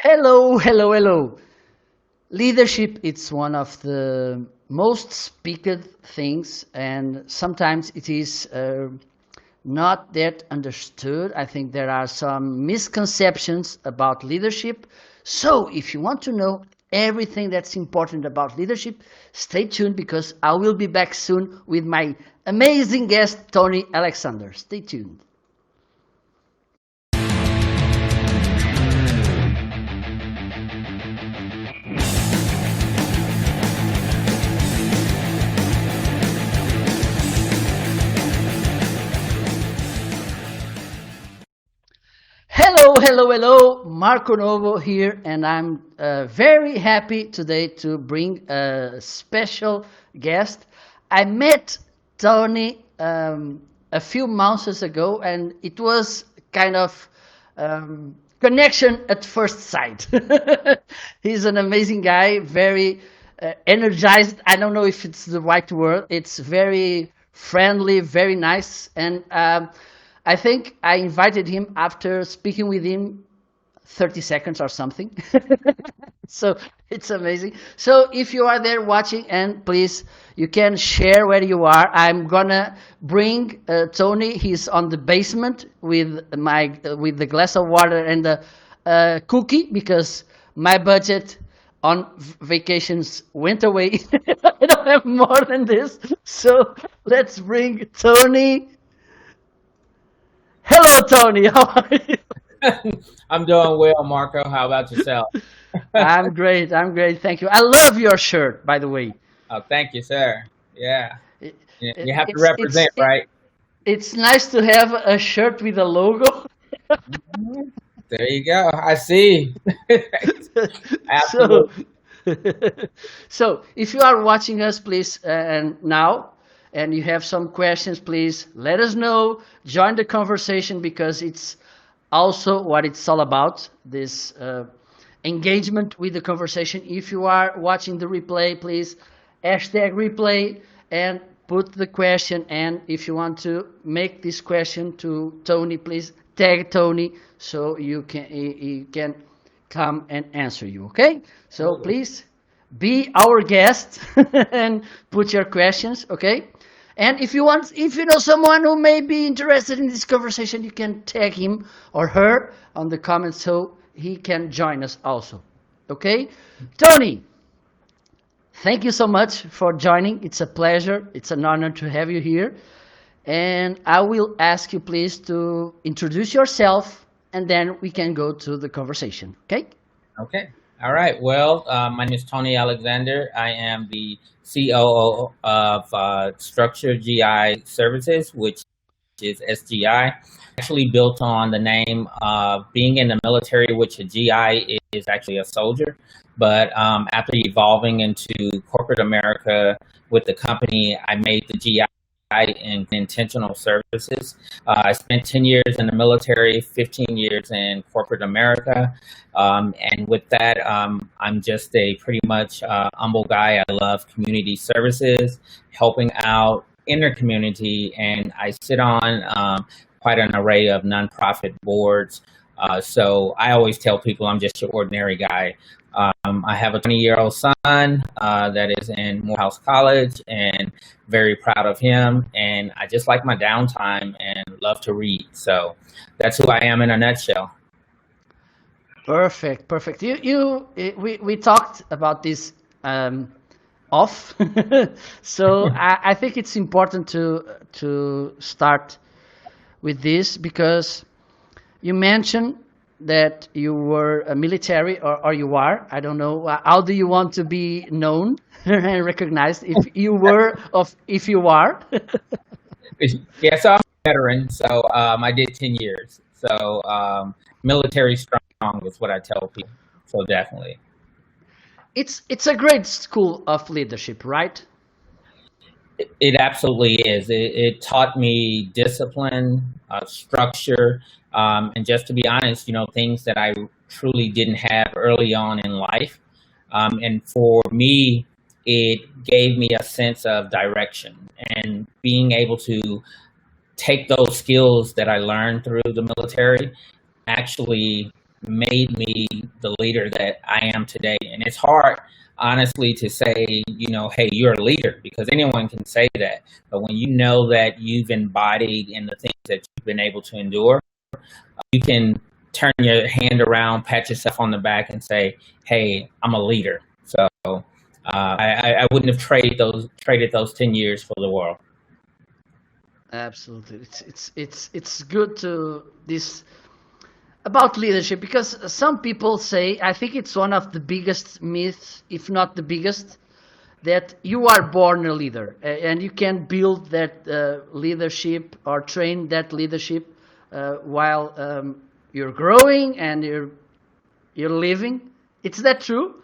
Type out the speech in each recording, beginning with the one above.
Hello, hello, hello. Leadership it's one of the most speaked things, and sometimes it is not that understood. I think there are some misconceptions about leadership. So, if you want to know everything that's important about leadership, stay tuned because I will be back soon with my amazing guest, Tony Alexander. Stay tuned. Hello, hello, hello. Marco Novo here, and I'm very happy today to bring a special guest. I met Tony a few months ago, and it was kind of connection at first sight. He's an amazing guy, very energized. I don't know if it's the right word. It's very friendly, very nice, and I think I invited him after speaking with him 30 seconds or something. So it's amazing. So if you are there watching, and please, you can share where you are. I'm gonna bring Tony. He's on the basement with with the glass of water and the cookie because my budget on vacations went away. I don't have more than this. So let's bring Tony. Hello, Tony. How are you? I'm doing well, Marco. How about yourself? I'm great. I'm great. Thank you. I love your shirt, by the way. Oh, thank you, sir. Yeah, It, you have to it's represent, right? it's nice to have a shirt with a logo. Mhm. There you go. I see. So, Absolutely. so if you are watching us, please, and now, and you have some questions, please let us know. Join the conversation because it's also what it's all about. This engagement with the conversation. If you are watching the replay, please hashtag replay and put the question. And if you want to make this question to Tony, please tag Tony so you can come and answer you. Okay? So Absolutely. please be our guest and put your questions. Okay? And if you know someone who may be interested in this conversation, you can tag him or her on the comments so he can join us also. Okay? Tony, thank you so much for joining. It's a pleasure. It's an honor to have you here. And I will ask you please to introduce yourself and then we can go to the conversation. Okay? Okay. All right. Well, my name is Tony Alexander. I am the COO of Structure GI Services, which is SGI. Actually built on the name of being in the military, which a GI is actually a soldier. But after evolving into corporate America with the company, I made the GI in intentional services. I spent 10 years in the military, 15 years in corporate America. And with that, I'm just a pretty much humble guy. I love community services, helping out in their community, and I sit on quite an array of nonprofit boards. So I always tell people I'm just your ordinary guy. I have a 20-year-old son that is in Morehouse College, and very proud of him. And I just like my downtime and love to read. So that's who I am in a nutshell. Perfect, perfect. We talked about this off, so I think it's important to start with this because you mentioned that you were a military or you are. I don't know. How do you want to be known and recognized? If you were of if you are. Yeah, so I'm a veteran. So I did 10 years. So military strong is what I tell people. So definitely. It's a great school of leadership, right? It absolutely is. It taught me discipline, structure, and just to be honest, things that I truly didn't have early on in life. And for me, it gave me a sense of direction and being able to take those skills that I learned through the military, actually made me the leader that I am today. And it's hard, honestly, to say, hey, you're a leader, because anyone can say that. But when you know that you've embodied in the things that you've been able to endure, you can turn your hand around, pat yourself on the back, and say, "Hey, I'm a leader." So I wouldn't have traded those 10 years for the world. Absolutely, it's good to this about leadership, because some people say, I think it's one of the biggest myths, if not the biggest, that you are born a leader and you can build that leadership or train that leadership while you're growing and you're living. Is that true?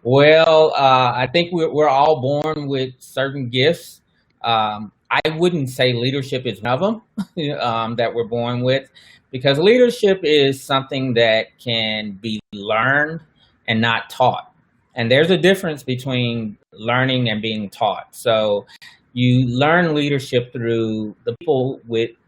Well, I think we're all born with certain gifts. I wouldn't say leadership is one of them that we're born with, because leadership is something that can be learned and not taught. And there's a difference between learning and being taught. So you learn leadership through the people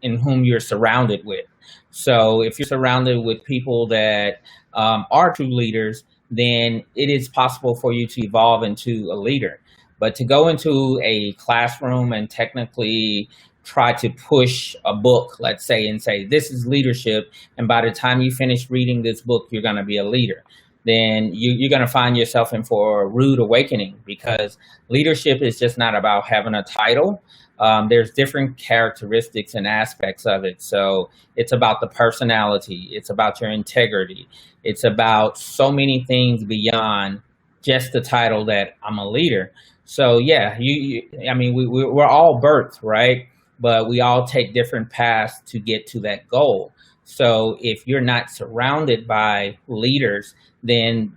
in whom you're surrounded with. So if you're surrounded with people that are true leaders, then it is possible for you to evolve into a leader. But to go into a classroom and technically try to push a book, let's say, and say, this is leadership, and by the time you finish reading this book, you're going to be a leader, then you're going to find yourself in for a rude awakening, because leadership is just not about having a title. There's different characteristics and aspects of it. So it's about the personality. It's about your integrity. It's about so many things beyond just the title that I'm a leader. So yeah, I mean, we're all birthed, right? But we all take different paths to get to that goal. So if you're not surrounded by leaders, then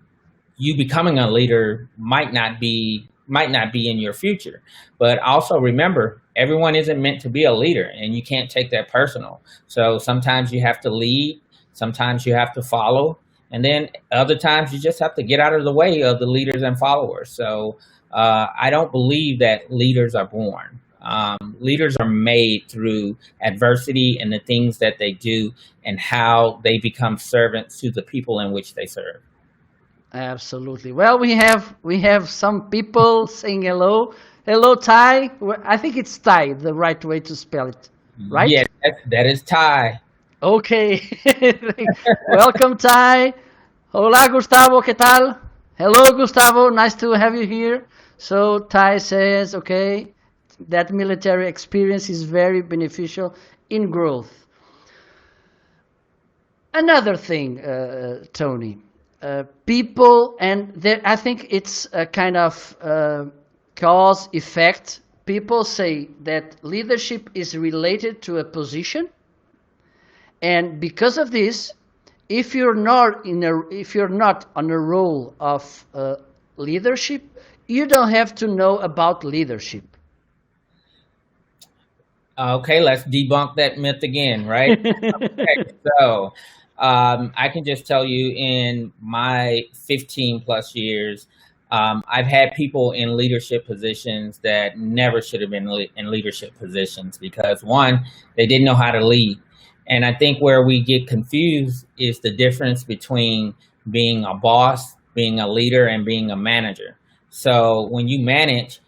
you becoming a leader might not be in your future. But also remember, everyone isn't meant to be a leader, and you can't take that personal. So sometimes you have to lead, sometimes you have to follow, and then other times you just have to get out of the way of the leaders and followers. So I don't believe that leaders are born. Leaders are made through adversity and the things that they do and how they become servants to the people in which they serve. Absolutely. Well, we have some people saying hello. Hello, Ty. I think it's Ty, the right way to spell it, right? Yeah, that is Ty. Okay. Welcome, Ty. Hola, Gustavo. ¿Qué tal? Hello, Gustavo. Nice to have you here. So Ty says, okay, that military experience is very beneficial in growth. Another thing, Tony, people, and there, I think it's a kind of cause effect. People say that leadership is related to a position, and because of this, if you're not on a role of leadership, you don't have to know about leadership. Okay, let's debunk that myth again, right? Okay, so I can just tell you, in my 15 plus years, I've had people in leadership positions that never should have been in leadership positions, because one, they didn't know how to lead. And I think where we get confused is the difference between being a boss, being a leader, and being a manager. So when you manage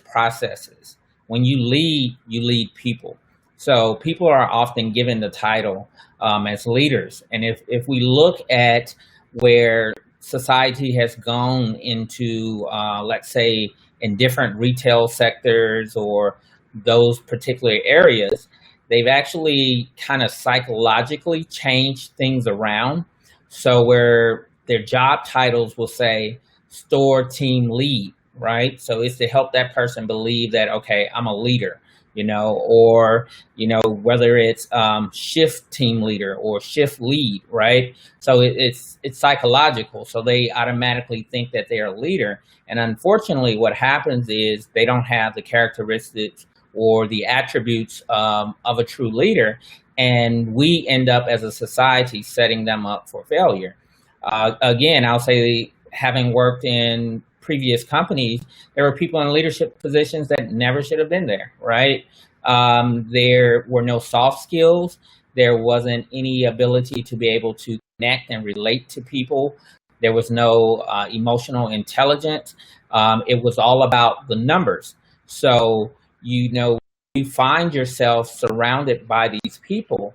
processes. When you lead people. So people are often given the title as leaders. And if we look at where society has gone into, let's say, in different retail sectors or those particular areas, they've actually kind of psychologically changed things around. So where their job titles will say store team lead, right? So it's to help that person believe that, okay, I'm a leader, or, whether it's shift team leader or shift lead, right? So it's psychological. So they automatically think that they're a leader. And unfortunately, what happens is they don't have the characteristics or the attributes of a true leader. And we end up as a society setting them up for failure. Again, I'll say, having worked in previous companies, there were people in leadership positions that never should have been there, right? There were no soft skills. There wasn't any ability to be able to connect and relate to people. There was no emotional intelligence. It was all about the numbers. So, you find yourself surrounded by these people,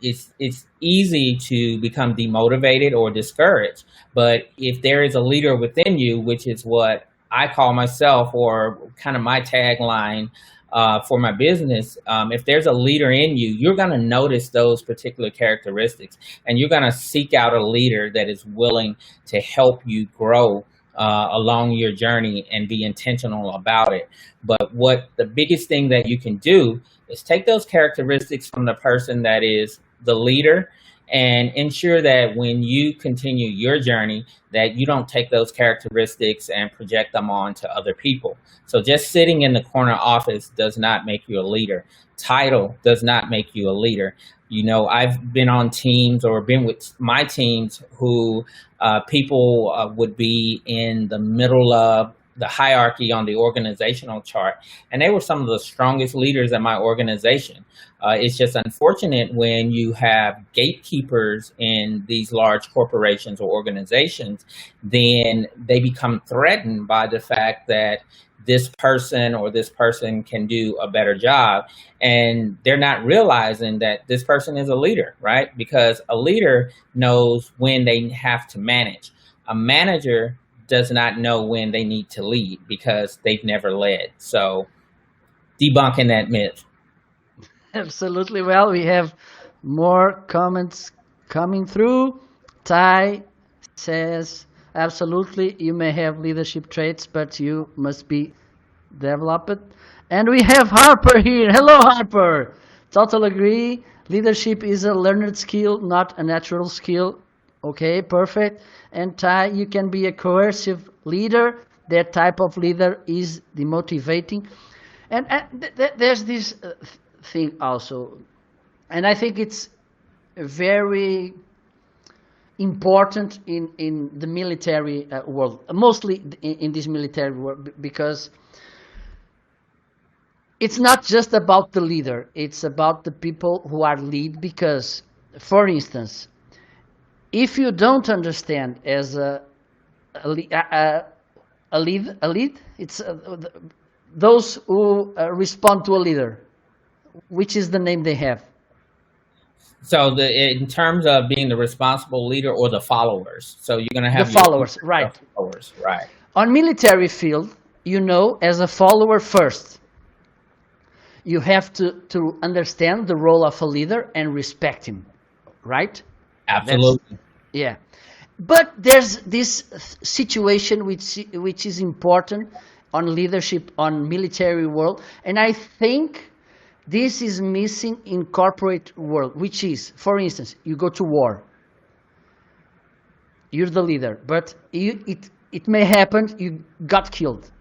it's easy to become demotivated or discouraged. But if there is a leader within you, which is what I call myself, or kind of my tagline for my business, if there's a leader in you, you're going to notice those particular characteristics, and you're going to seek out a leader that is willing to help you grow along your journey and be intentional about it. But what the biggest thing that you can do is take those characteristics from the person that is the leader, and ensure that when you continue your journey, that you don't take those characteristics and project them on to other people. So just sitting in the corner office does not make you a leader. Title does not make you a leader. I've been on teams, or been with my teams, who people would be in the middle of the hierarchy on the organizational chart, and they were some of the strongest leaders in my organization. It's just unfortunate when you have gatekeepers in these large corporations or organizations, then they become threatened by the fact that this person or this person can do a better job, and they're not realizing that this person is a leader, right? Because a leader knows when they have to manage. A manager does not know when they need to lead, because they've never led. So, debunking that myth. Absolutely. Well, we have more comments coming through. Ty says, absolutely, you may have leadership traits, but you must be developed. And we have Harper here. Hello, Harper. Total agree. Leadership is a learned skill, not a natural skill. Okay, perfect. And Ty, you can be a coercive leader. That type of leader is demotivating. And there's this thing also, and I think it's very important in the military world, mostly in this military world, because it's not just about the leader, it's about the people who are lead. Because, for instance, if you don't understand as a lead, it's those who respond to a leader, which is the name they have. So, in terms of being the responsible leader or the followers, so you're going to have the followers, right? Followers, right? On military field, as a follower first, you have to understand the role of a leader and respect him, right? Absolutely. Yeah. But there's this situation which is important on leadership on military world, and I think this is missing in corporate world, which is, for instance, you go to war, you're the leader, but it may happen you got killed.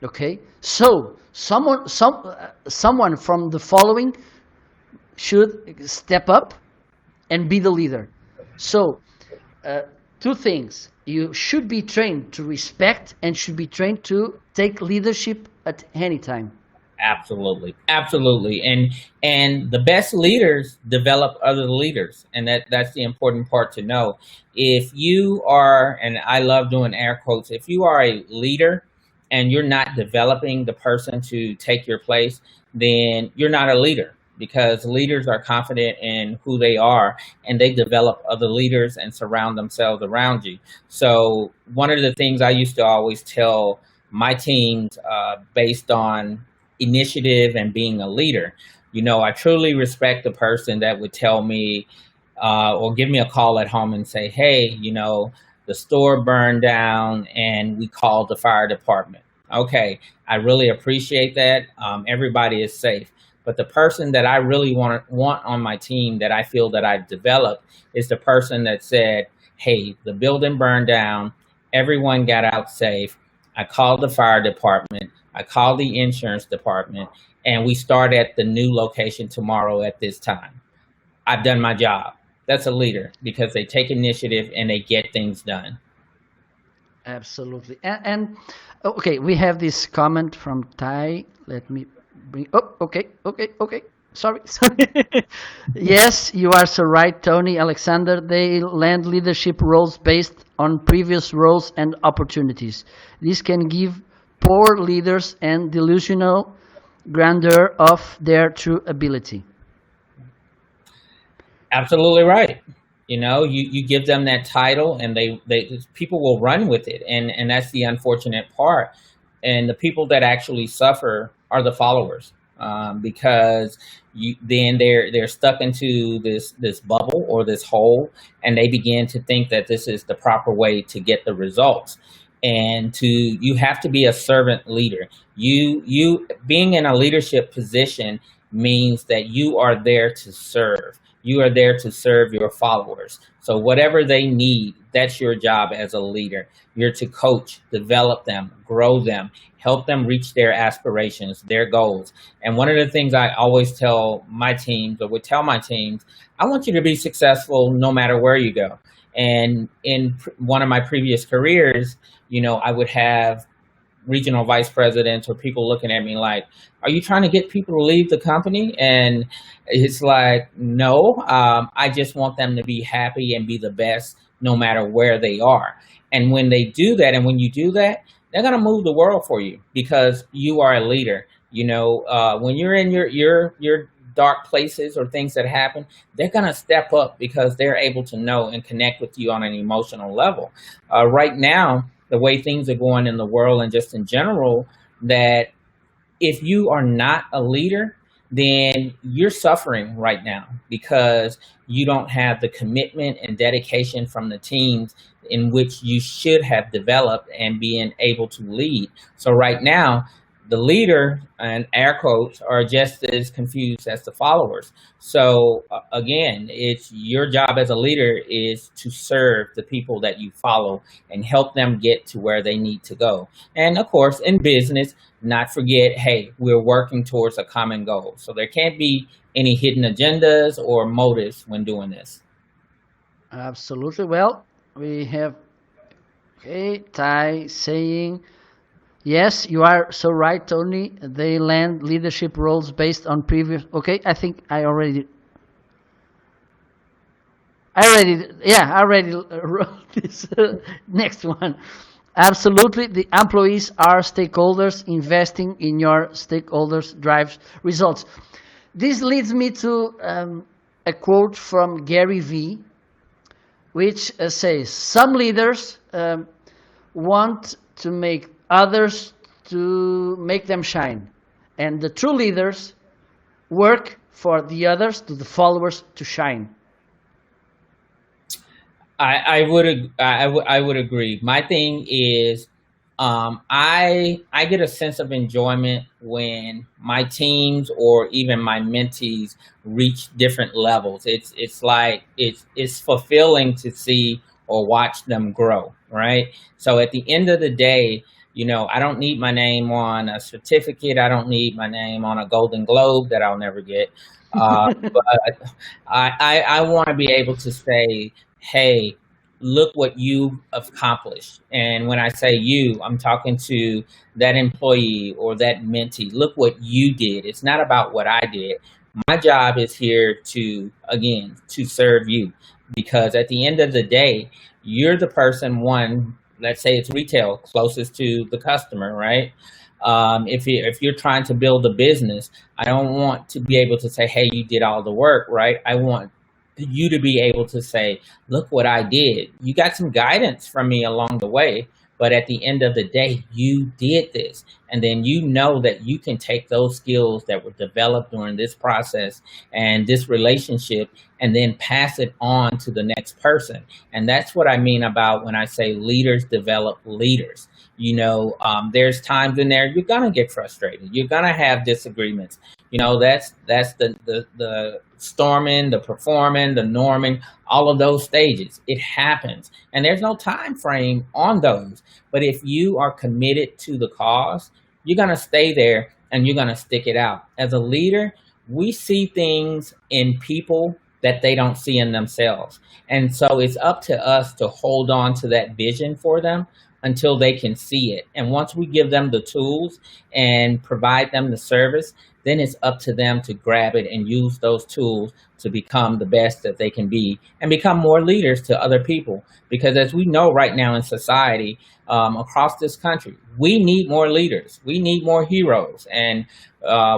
Okay, so someone from the following should step up and be the leader. So two things: you should be trained to respect, and should be trained to take leadership at any time. Absolutely, absolutely, and the best leaders develop other leaders, and that's the important part to know. If you are, and I love doing air quotes, if you are a leader and you're not developing the person to take your place, then you're not a leader, because leaders are confident in who they are, and they develop other leaders and surround themselves around you. So one of the things I used to always tell my teams, based on initiative and being a leader, I truly respect the person that would tell me or give me a call at home and say, hey, the store burned down and we called the fire department. Okay, I really appreciate that. Everybody is safe. But the person that I really want on my team, that I feel that I've developed, is the person that said, hey, the building burned down, everyone got out safe, I called the fire department, I called the insurance department, and we start at the new location tomorrow at this time. I've done my job. That's a leader, because they take initiative and they get things done. Absolutely. And okay, we have this comment from Ty. Let me bring. Oh, okay. Sorry, sorry. Yes, you are so right, Tony. Alexander, they land leadership roles based on previous roles and opportunities. This can give poor leaders and delusional grandeur of their true ability. Absolutely right. You give them that title, and they people will run with it, and that's the unfortunate part. And the people that actually suffer are the followers, because then they're stuck into this bubble or this hole, and they begin to think that this is the proper way to get the results. And you have to be a servant leader. You being in a leadership position means that you are there to serve. You are there to serve your followers. So whatever they need, that's your job as a leader. You're to coach, develop them, grow them, help them reach their aspirations, their goals. And one of the things I always tell my teams, or would tell my teams, I want you to be successful no matter where you go. And in one of my previous careers, I would have regional vice presidents or people looking at me like, are you trying to get people to leave the company? And it's like, no, I just want them to be happy and be the best no matter where they are. And when they do that, and when you do that, they're going to move the world for you because you are a leader. When you're in your dark places or things that happen, they're going to step up because they're able to know and connect with you on an emotional level. Right now, the way things are going in the world and just in general, that if you are not a leader, then you're suffering right now because you don't have the commitment and dedication from the teams in which you should have developed and being able to lead. So right now, the leader and air quotes are just as confused as the followers. So again, it's your job as a leader is to serve the people that you follow and help them get to where they need to go. And of course, in business, not forget, hey, we're working towards a common goal. So there can't be any hidden agendas or motives when doing this. Absolutely. Well, we have Ty saying, yes, you are so right, Tony. They land leadership roles based on previous. Okay, I think I already wrote this next one. Absolutely, the employees are stakeholders. Investing in your stakeholders drives results. This leads me to a quote from Gary Vee, which says, some leaders want to make others to make them shine, and the true leaders work for the others, to the followers, to shine. I would agree. My thing is, I get a sense of enjoyment when my teams or even my mentees reach different levels. It's like it's fulfilling to see or watch them grow, right? So at the end of the day, I don't need my name on a certificate. I don't need my name on a Golden Globe that I'll never get. But I want to be able to say, hey, look what you've accomplished. And when I say you, I'm talking to that employee or that mentee. Look what you did. It's not about what I did. My job is here to, again, to serve you. Because at the end of the day, you're the person, one, let's say it's retail, closest to the customer, right? If you're trying to build a business, I don't want to be able to say, hey, you did all the work, right? I want you to be able to say, look what I did. You got some guidance from me along the way, but at the end of the day, you did this. And then you know that you can take those skills that were developed during this process and this relationship and then pass it on to the next person. And that's what I mean about when I say leaders develop leaders. There's times in there you're gonna get frustrated. You're gonna have disagreements. That's the storming, the performing, the norming, all of those stages. It happens, and there's no time frame on those. But if you are committed to the cause, you're gonna stay there and you're gonna stick it out. As a leader, we see things in people that they don't see in themselves, and so it's up to us to hold on to that vision for them until they can see it. And once we give them the tools and provide them the service, then it's up to them to grab it and use those tools to become the best that they can be and become more leaders to other people. Because as we know right now in society, across this country, we need more leaders. We need more heroes. And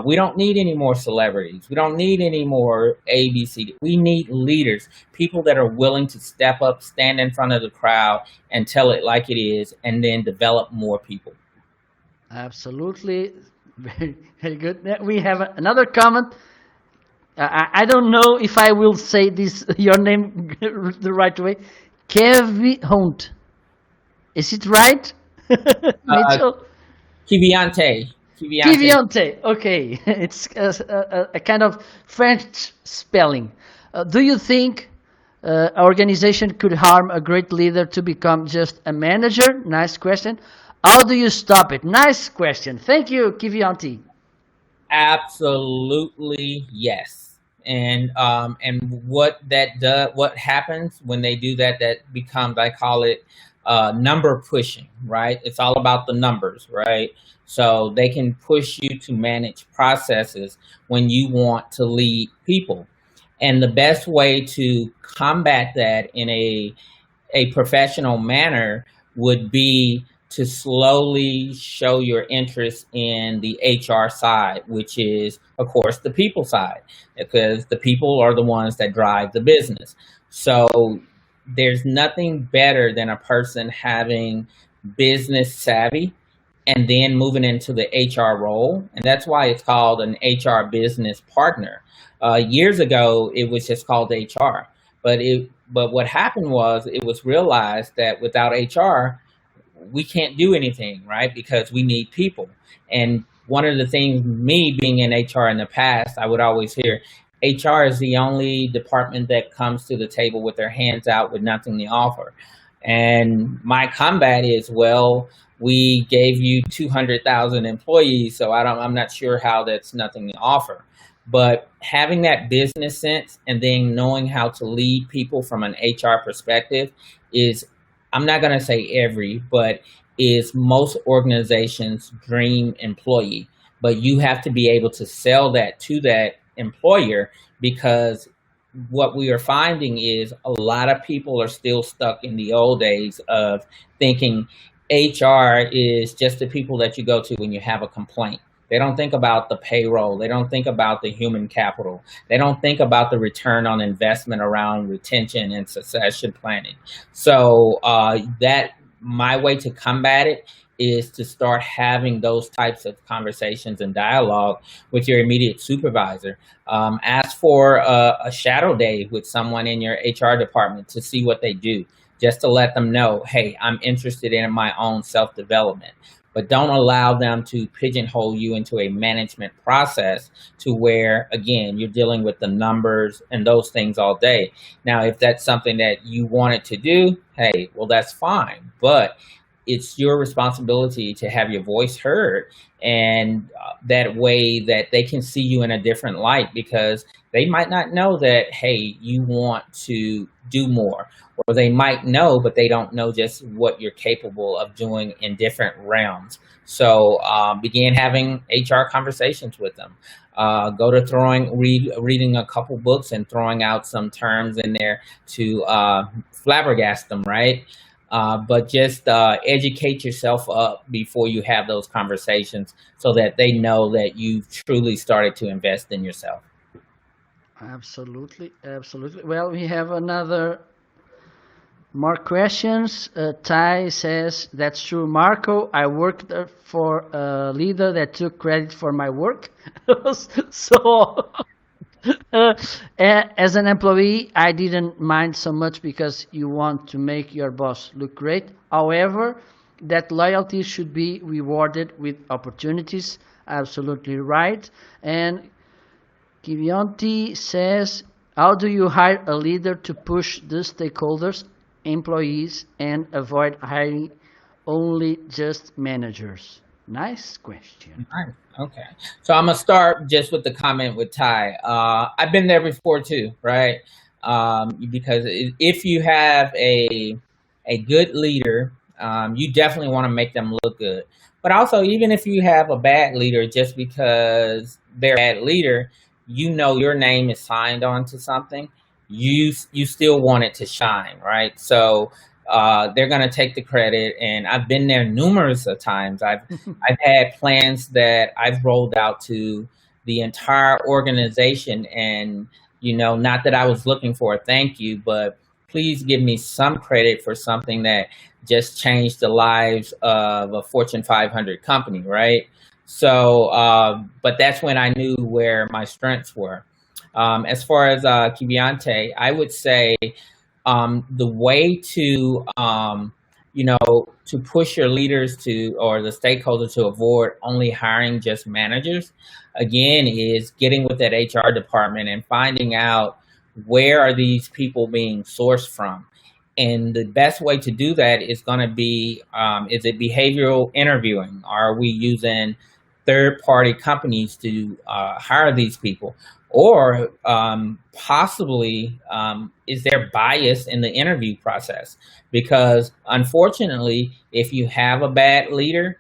we don't need any more celebrities. We don't need any more ABC. We need leaders, people that are willing to step up, stand in front of the crowd, and tell it like it is, and then develop more people. Absolutely. Very, very good. We have another comment. I don't know if I will say this your name the right way. Kevi Hunt. Is it right? Uh, Mitchell? Kiviante. Kiviante. Kivionte. Okay. It's a kind of French spelling. Do you think an organization could harm a great leader to become just a manager? Nice question. How do you stop it? Nice question. Thank you, Kivionte. Absolutely yes. And what that does, what happens when they do that, that becomes, I call it number pushing, right? It's all about the numbers, right? So they can push you to manage processes when you want to lead people. And the best way to combat that in a professional manner would be to slowly show your interest in the HR side, which is, of course, the people side, because the people are the ones that drive the business. So there's nothing better than a person having business savvy and then moving into the HR role. And that's why it's called an HR business partner. Years ago, it was just called HR. But what happened was it was realized that without HR, we can't do anything, right? Because we need people. And one of the things, me being in HR in the past, I would always hear, HR is the only department that comes to the table with their hands out with nothing to offer. And my combat is, well, we gave you 200,000 employees, so I'm not sure how that's nothing to offer. But having that business sense and then knowing how to lead people from an HR perspective is, I'm not going to say every, but is most organizations' dream employee. But you have to be able to sell that to that employer, because what we are finding is a lot of people are still stuck in the old days of thinking HR is just the people that you go to when you have a complaint. They don't think about the payroll. They don't think about the human capital. They don't think about the return on investment around retention and succession planning. So that my way to combat it is to start having those types of conversations and dialogue with your immediate supervisor. Ask for a shadow day with someone in your HR department to see what they do, just to let them know, hey, I'm interested in my own self-development. But don't allow them to pigeonhole you into a management process to where, again, you're dealing with the numbers and those things all day. Now, if that's something that you wanted to do, hey, well, that's fine. But it's your responsibility to have your voice heard, and that way that they can see you in a different light, because they might not know that, hey, you want to do more, or they might know, but they don't know just what you're capable of doing in different realms. So begin having HR conversations with them. Go to reading a couple books and throwing out some terms in there to flabbergast them, right? But just educate yourself up before you have those conversations, so that they know that you've truly started to invest in yourself. Absolutely, absolutely. Well, we have another more questions. Ty says, that's true, Marco. I worked for a leader that took credit for my work. So, as an employee, I didn't mind so much because you want to make your boss look great. However, that loyalty should be rewarded with opportunities. Absolutely right. And Kivionti says, how do you hire a leader to push the stakeholders, employees, and avoid hiring only just managers? Nice question. Right. Okay. So I'm gonna start just with the comment with Ty. I've been there before too, right? Because if you have a good leader, you definitely want to make them look good. But also, even if you have a bad leader, just because they're a bad leader, you know your name is signed on to something, you still want it to shine, right? So they're going to take the credit, and I've been there numerous of times. I've had plans that I've rolled out to the entire organization, and not that I was looking for a thank you, but please give me some credit for something that just changed the lives of a Fortune 500 company, right? So, but that's when I knew where my strengths were. As far as Kiviante, I would say the way to to push your leaders to, or the stakeholders, to avoid only hiring just managers, again, is getting with that HR department and finding out where are these people being sourced from. And the best way to do that is going to be, is it behavioral interviewing? Are we using third-party companies to hire these people? Or possibly, is there bias in the interview process? Because unfortunately, if you have a bad leader,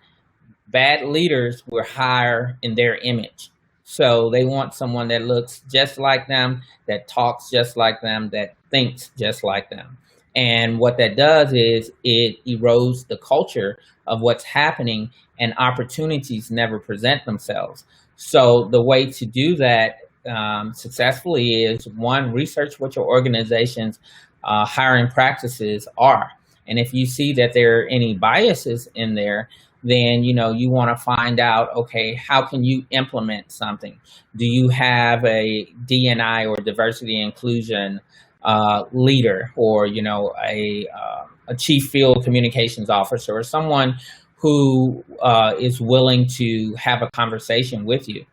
bad leaders will hire in their image. So they want someone that looks just like them, that talks just like them, that thinks just like them. And what that does is it erodes the culture of what's happening, and opportunities never present themselves. So the way to do that successfully is, one, research what your organization's hiring practices are. And if you see that there are any biases in there, then you want to find out, okay, how can you implement something? Do you have a D&I, or diversity inclusion leader, or a chief field communications officer, or someone who is willing to have a conversation with you?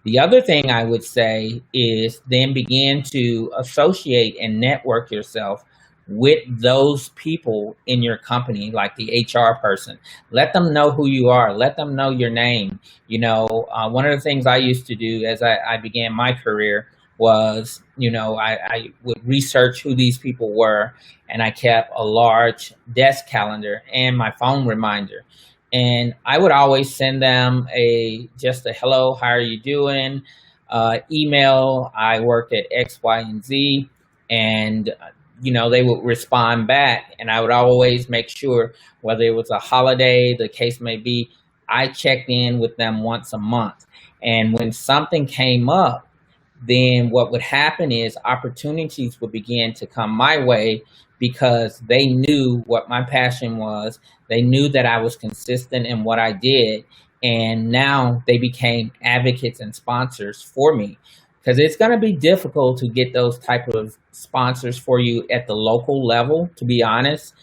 The other thing I would say is then begin to associate and network yourself with those people in your company, like the HR person. Let them know who you are. Let them know your name. One of the things I used to do as I began my career was, I would research who these people were, and I kept a large desk calendar and my phone reminder. And I would always send them just a hello, how are you doing? Email, I worked at X, Y, and Z. And, they would respond back. And I would always make sure, whether it was a holiday, the case may be, I checked in with them once a month. And when something came up, then what would happen is opportunities would begin to come my way, because they knew what my passion was. They knew that I was consistent in what I did. And now they became advocates and sponsors for me, because it's going to be difficult to get those type of sponsors for you at the local level, to be honest.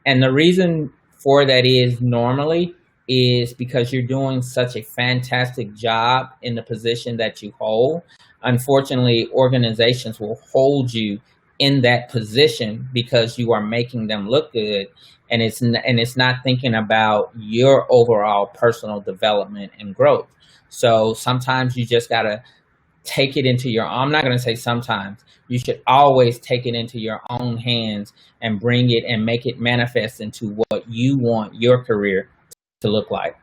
And the reason for that is, normally, is because you're doing such a fantastic job in the position that you hold. Unfortunately, organizations will hold you in that position because you are making them look good, and it's not thinking about your overall personal development and growth. So sometimes you just got to take it into your, I'm not going to say sometimes, you should always take it into your own hands and bring it and make it manifest into what you want your career to look like.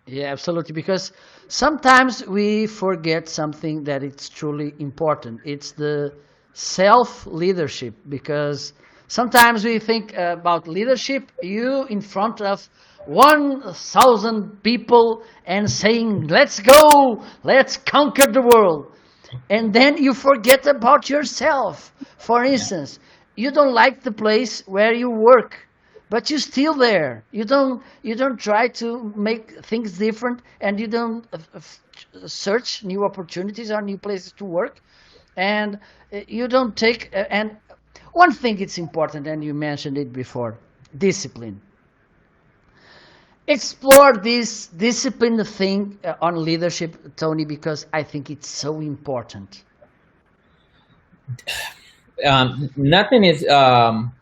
Yeah, absolutely. Because sometimes we forget something that it's truly important. It's the self-leadership. Because sometimes we think about leadership, you in front of 1,000 people and saying, let's go, let's conquer the world. And then you forget about yourself. For instance, you don't like the place where you work, but you're still there. You don't try to make things different, and you don't search new opportunities or new places to work, and you don't take. And one thing it's important, and you mentioned it before: discipline. Explore this discipline thing on leadership, Tony, because I think it's so important. Nothing is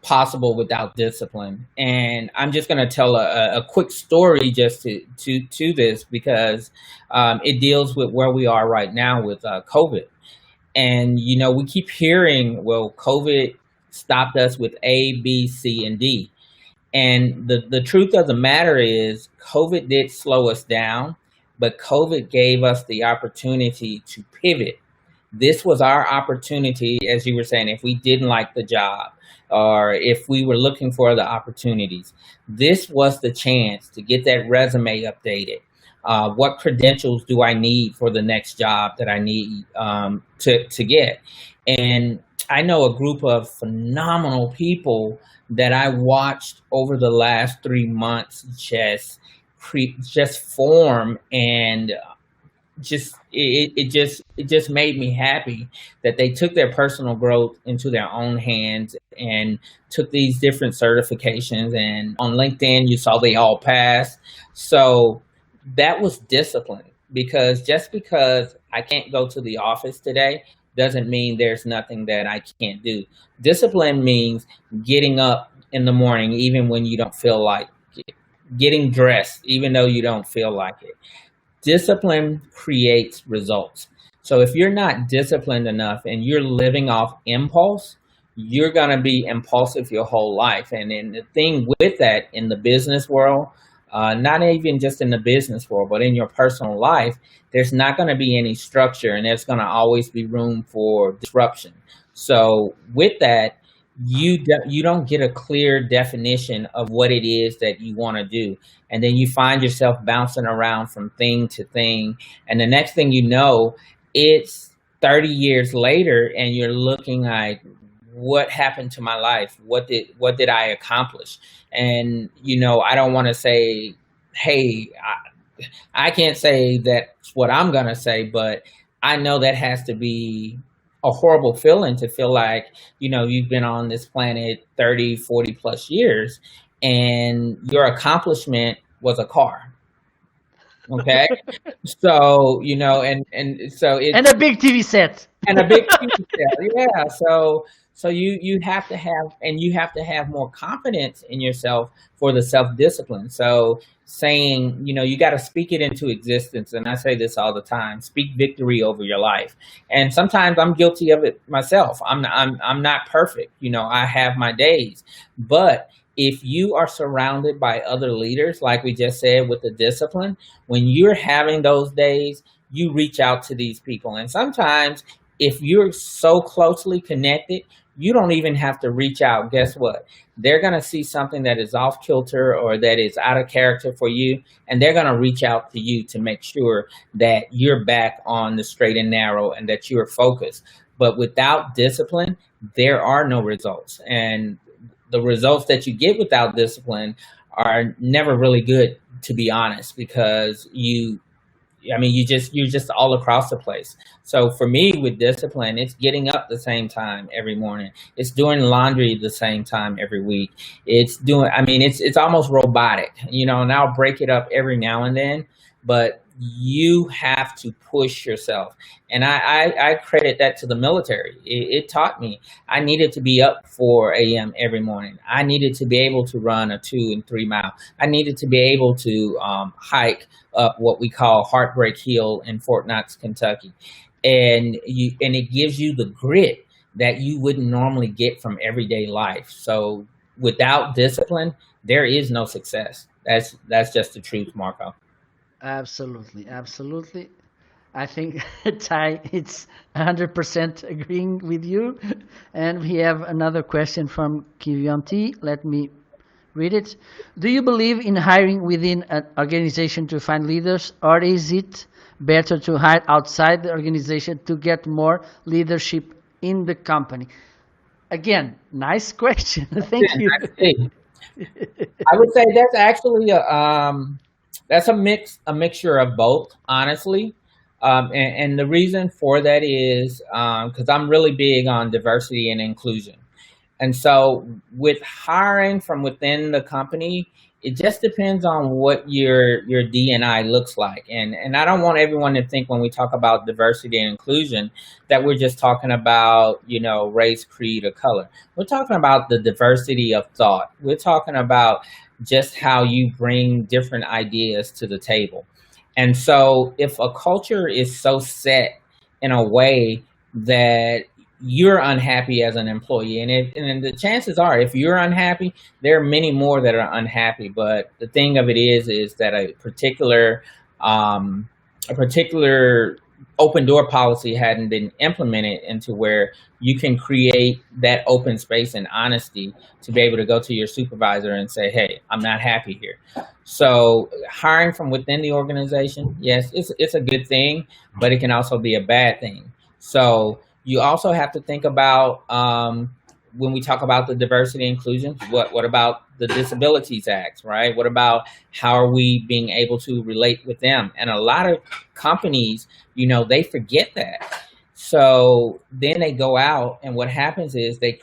possible without discipline, and I'm just going to tell a quick story just to this, because it deals with where we are right now with COVID. And we keep hearing, well, COVID stopped us with A, B, C, and D. And the truth of the matter is, COVID did slow us down, but COVID gave us the opportunity to pivot. This was our opportunity, as you were saying, if we didn't like the job or if we were looking for the opportunities, this was the chance to get that resume updated. What credentials do I need for the next job that I need to get? And I know a group of phenomenal people that I watched over the last 3 months just form, and it just made me happy that they took their personal growth into their own hands and took these different certifications, and on LinkedIn you saw they all passed. So that was discipline, because just because I can't go to the office today doesn't mean there's nothing that I can't do. Discipline means getting up in the morning even when you don't feel like it, getting dressed even though you don't feel like it. Discipline creates results. So if you're not disciplined enough and you're living off impulse, you're going to be impulsive your whole life. And then the thing with that in the business world, not even just in the business world, but in your personal life, there's not going to be any structure, and there's going to always be room for disruption. So with that, you don't get a clear definition of what it is that you want to do, and then you find yourself bouncing around from thing to thing, and the next thing you know, it's 30 years later and you're looking like, what happened to my life? What did I accomplish? And I don't want to say, hey, I can't say that's what I'm gonna say, but I know that has to be a horrible feeling, to feel like you've been on this planet 30, 40 plus years and your accomplishment was a car. Okay. So and so it's And a big TV set. and a big detail. Yeah. So you have to have, and you have to have more confidence in yourself for the self-discipline. So saying, you got to speak it into existence. And I say this all the time: speak victory over your life. And sometimes I'm guilty of it myself. I'm not perfect. I have my days, but if you are surrounded by other leaders, like we just said with the discipline, when you're having those days, you reach out to these people. And sometimes if you're so closely connected, you don't even have to reach out. Guess what? They're going to see something that is off kilter or that is out of character for you, and they're going to reach out to you to make sure that you're back on the straight and narrow and that you're focused. But without discipline, there are no results. And the results that you get without discipline are never really good, to be honest, because you're just all across the place. So for me, with discipline, it's getting up the same time every morning. It's doing laundry the same time every week. It's almost robotic, and I'll break it up every now and then, but you have to push yourself. And I credit that to the military. It taught me I needed to be up 4 a.m. every morning. I needed to be able to run a 2 and 3 mile. I needed to be able to hike up what we call Heartbreak Hill in Fort Knox, Kentucky. And it gives you the grit that you wouldn't normally get from everyday life. So without discipline, there is no success. That's just the truth, Marco. Absolutely, absolutely. I think Ty, it's 100% agreeing with you. And we have another question from Kivianti. Let me read it. Do you believe in hiring within an organization to find leaders, or is it better to hire outside the organization to get more leadership in the company? Again, nice question. Thank you. I would say that's actually that's a mixture of both, honestly. And the reason for that is because I'm really big on diversity and inclusion. And so with hiring from within the company, it just depends on what your D&I looks like. And I don't want everyone to think when we talk about diversity and inclusion that we're just talking about, race, creed, or color. We're talking about the diversity of thought. We're talking about just how you bring different ideas to the table. And so if a culture is so set in a way that you're unhappy as an employee, and the chances are, if you're unhappy, there are many more that are unhappy. But the thing of it is that a particular a particular open door policy hadn't been implemented into where you can create that open space and honesty to be able to go to your supervisor and say, hey, I'm not happy here. So hiring from within the organization, yes, it's a good thing, but it can also be a bad thing. So you also have to think about when we talk about the diversity inclusion, what about the Disabilities Act, right? What about how are we being able to relate with them? And a lot of companies, they forget that. So then they go out, and what happens is they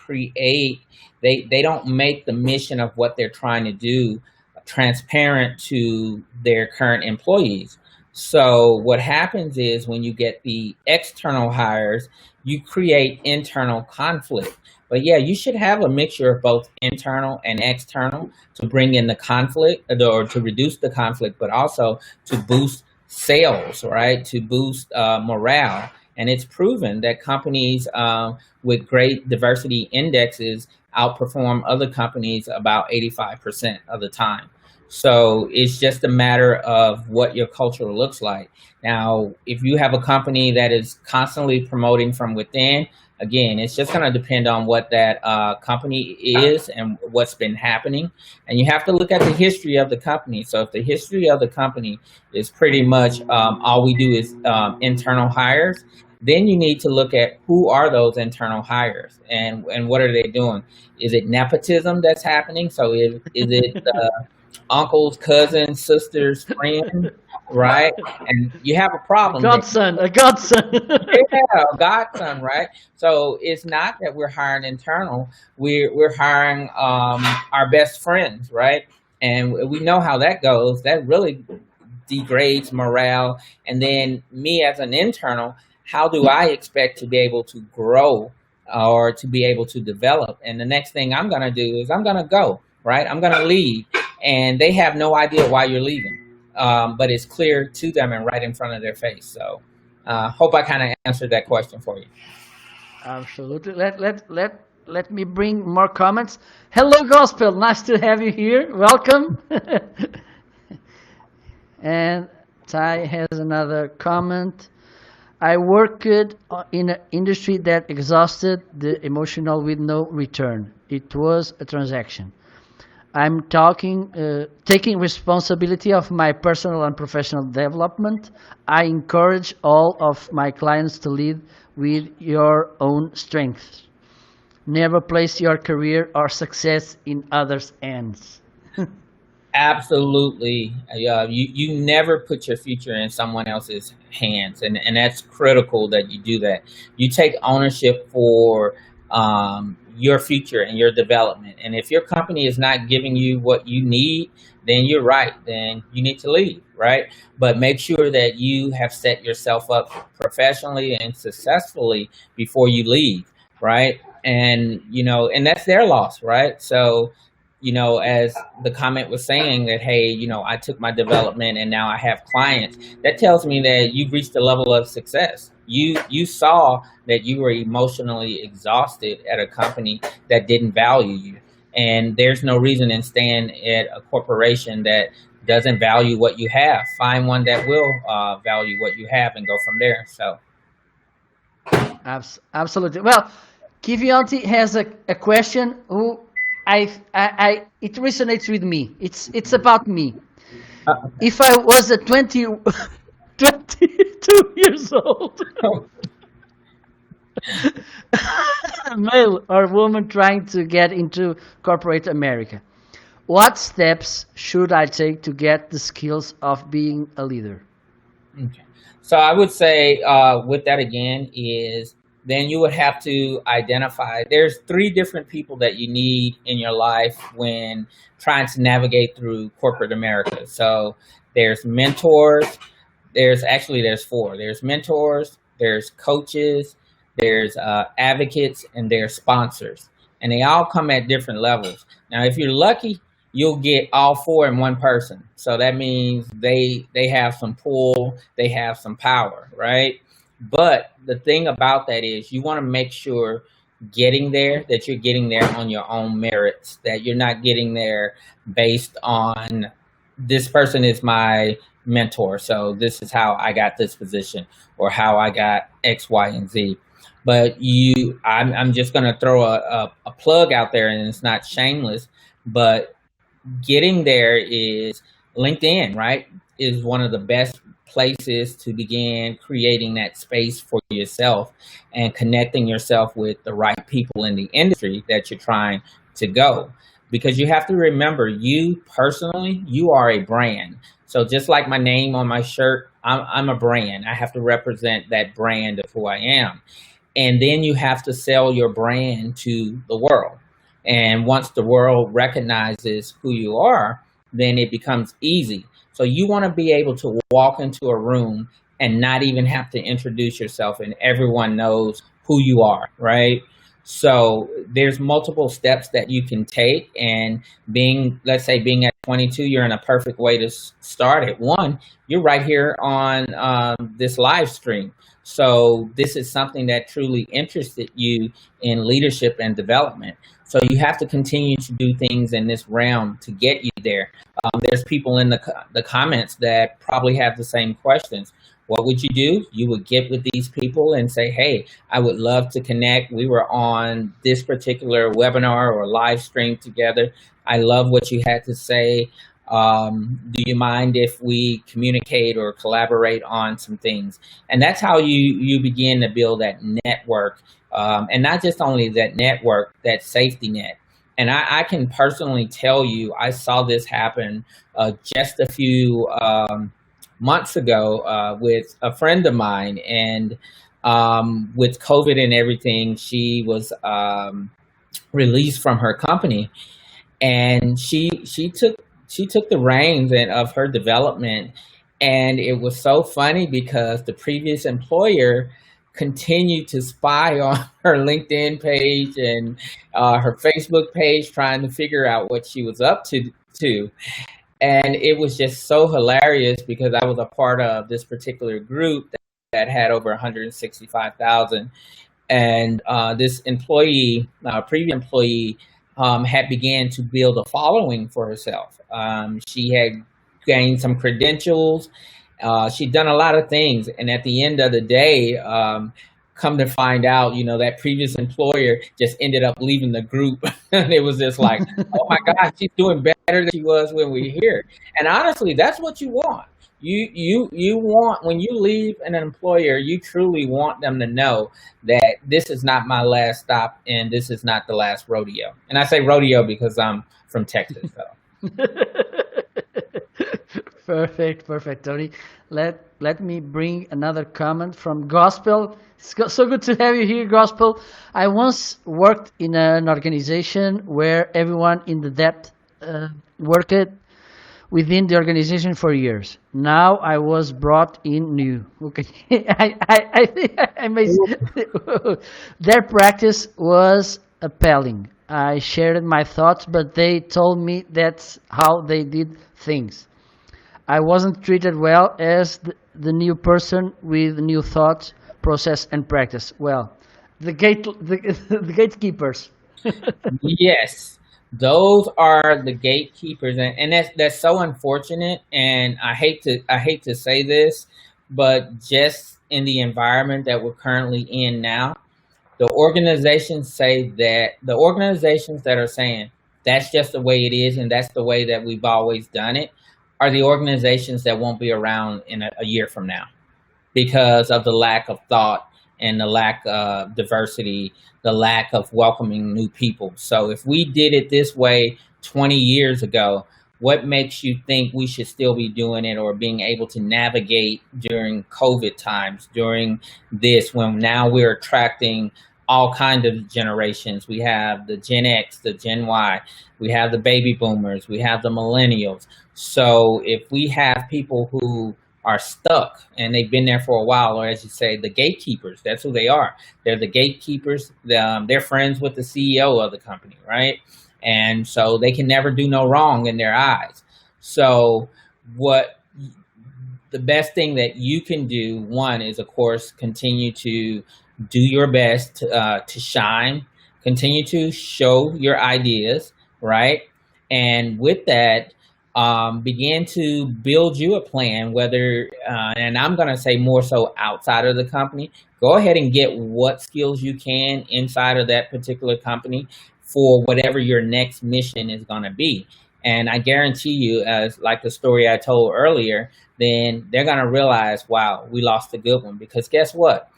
don't make the mission of what they're trying to do transparent to their current employees. So what happens is when you get the external hires, you create internal conflict. But yeah, you should have a mixture of both internal and external to bring in the conflict or to reduce the conflict, but also to boost sales, right? To boost morale. And it's proven that companies with great diversity indexes outperform other companies about 85% of the time. So it's just a matter of what your culture looks like. Now, if you have a company that is constantly promoting from within, again, it's just going to depend on what that company is and what's been happening. And you have to look at the history of the company. So if the history of the company is pretty much all we do is internal hires, then you need to look at who are those internal hires and what are they doing? Is it nepotism that's happening? So is it uncle's, cousin, sister's friend, right? And you have a problem. A godson. Yeah, a godson, right? So it's not that we're hiring internal; we're hiring our best friends, right? And we know how that goes. That really degrades morale. And then me as an internal, how do I expect to be able to grow or to be able to develop? And the next thing I'm going to do is I'm going to go, right? I'm going to leave. And they have no idea why you're leaving. But it's clear to them and right in front of their face. So hope I kind of answered that question for you. Absolutely. Let me bring more comments. Hello, Gospel. Nice to have you here. Welcome. And Ty has another comment. I worked in an industry that exhausted the emotional with no return. It was a transaction. I'm taking responsibility of my personal and professional development. I encourage all of my clients to lead with your own strengths. Never place your career or success in others' hands. Absolutely. You never put your future in someone else's hands. And that's critical that you do that. You take ownership for your future and your development. And if your company is not giving you what you need, then you're right. Then you need to leave, right? But make sure that you have set yourself up professionally and successfully before you leave, right? And, and that's their loss, right? So, as the comment was saying that, hey, I took my development and now I have clients, that tells me that you've reached a level of success. You saw that you were emotionally exhausted at a company that didn't value you. And there's no reason in staying at a corporation that doesn't value what you have. Find one that will value what you have and go from there. So. Absolutely. Well, Kivionti has a question who it resonates with me. It's about me. If I was a 22 years old male or woman trying to get into corporate America, what steps should I take to get the skills of being a leader? Okay. So I would say with that again is then you would have to identify there's 3 different people that you need in your life when trying to navigate through corporate America. So there's mentors, there's 4. There's mentors, there's coaches, there's advocates, and there's sponsors. And they all come at different levels. Now, if you're lucky, you'll get all 4 in one person. So that means they have some pull, they have some power, right? But the thing about that is you want to make sure that you're getting there on your own merits, that you're not getting there based on this person is my mentor. So this is how I got this position, or how I got X, Y, and Z. But I'm just going to throw a plug out there, and it's not shameless, but getting there is LinkedIn, right? Is one of the best places to begin creating that space for yourself and connecting yourself with the right people in the industry that you're trying to go. Because you have to remember, you personally, you are a brand. So just like my name on my shirt, I'm a brand. I have to represent that brand of who I am. And then you have to sell your brand to the world. And once the world recognizes who you are, then it becomes easy. So you want to be able to walk into a room and not even have to introduce yourself, and everyone knows who you are, right? So there's multiple steps that you can take, and let's say being at 22, you're in a perfect way to start it. One, you're right here on this live stream. So this is something that truly interested you in leadership and development. So you have to continue to do things in this realm to get you there. There's people in the comments that probably have the same questions. What would you do? You would get with these people and say, hey, I would love to connect. We were on this particular webinar or live stream together. I love what you had to say. Do you mind if we communicate or collaborate on some things? And that's how you begin to build that network. And not just only that network, that safety net. And I can personally tell you, I saw this happen just a few months ago with a friend of mine. And with COVID and everything, she was released from her company. And she took the reins of her development. And it was so funny because the previous employer continued to spy on her LinkedIn page and her Facebook page, trying to figure out what she was up to. And it was just so hilarious because I was a part of this particular group that had over 165,000. And this employee, previous employee, had began to build a following for herself. She had gained some credentials. She'd done a lot of things, and at the end of the day, come to find out, that previous employer just ended up leaving the group. And it was just like, oh my God, she's doing better than she was when we were here. And honestly, that's what you want. You want, when you leave an employer, you truly want them to know that this is not my last stop and this is not the last rodeo. And I say rodeo because I'm from Texas. So. Perfect, Tony. Let me bring another comment from Gospel. It's so good to have you here, Gospel. I once worked in an organization where everyone in the depth worked within the organization for years. Now I was brought in new. Okay, I think I may. Their practice was appalling. I shared my thoughts, but they told me that's how they did things. I wasn't treated well as the new person with new thoughts, process, and practice. Well, the gatekeepers. Yes, those are the gatekeepers, and that's so unfortunate. And I hate to say this, but just in the environment that we're currently in now, the organizations that are saying that's just the way it is and that's the way that we've always done it are the organizations that won't be around in a year from now, because of the lack of thought and the lack of diversity, the lack of welcoming new people. So if we did it this way 20 years ago, what makes you think we should still be doing it or being able to navigate during COVID times, during this, when now we're attracting all kinds of generations? We have the Gen X, the Gen Y, we have the baby boomers, we have the millennials. So if we have people who are stuck and they've been there for a while, or as you say, the gatekeepers, that's who they are. They're the gatekeepers. They're friends with the CEO of the company, right? And so they can never do no wrong in their eyes. So the best thing that you can do, one, is of course continue to do your best to shine, continue to show your ideas, right? And with that, begin to build you a plan, whether, and I'm going to say more so outside of the company. Go ahead and get what skills you can inside of that particular company for whatever your next mission is going to be. And I guarantee you, as like the story I told earlier, then they're going to realize, wow, we lost a good one. Because guess what?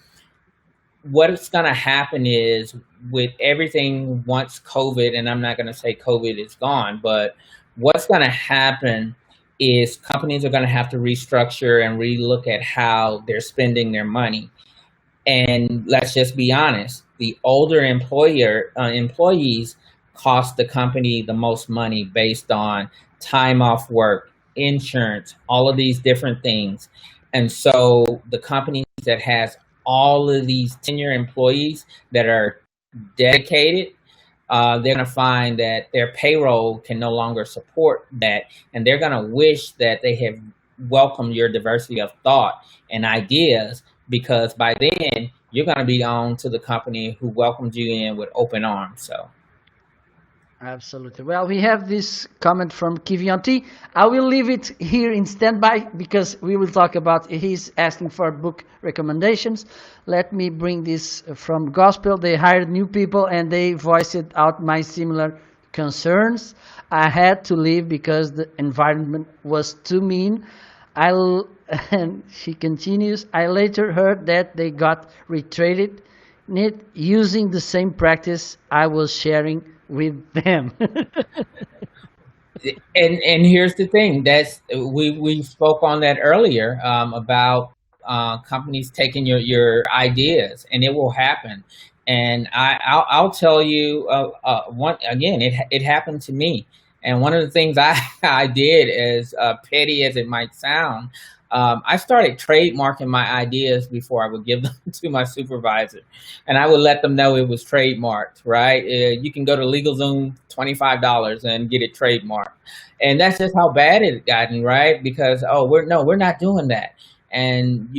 What's going to happen is with everything once COVID, and I'm not going to say COVID is gone, but what's going to happen is companies are going to have to restructure and relook at how they're spending their money. And let's just be honest, the older employees cost the company the most money based on time off work, insurance, all of these different things. And so the companies that has all of these tenure employees that are dedicated, they're going to find that their payroll can no longer support that, and they're going to wish that they have welcomed your diversity of thought and ideas, because by then you're going to be on to the company who welcomed you in with open arms. So Absolutely. Well, we have this comment from Kivionti. I will leave it here in standby because we will talk about, he's asking for book recommendations. Let me bring this from Gospel. They hired new people and they voiced out my similar concerns. I had to leave because the environment was too mean. And she continues, I later heard that they got retreated using the same practice I was sharing with them. and here's the thing, that's we spoke on that earlier, about companies taking your ideas, and it will happen. And I'll tell you, one again, it happened to me. And one of the things I did, as petty as it might sound, I started trademarking my ideas before I would give them to my supervisor, and I would let them know it was trademarked. Right? You can go to LegalZoom, $25, and get it trademarked, and that's just how bad it gotten. Right? Because we're not doing that. And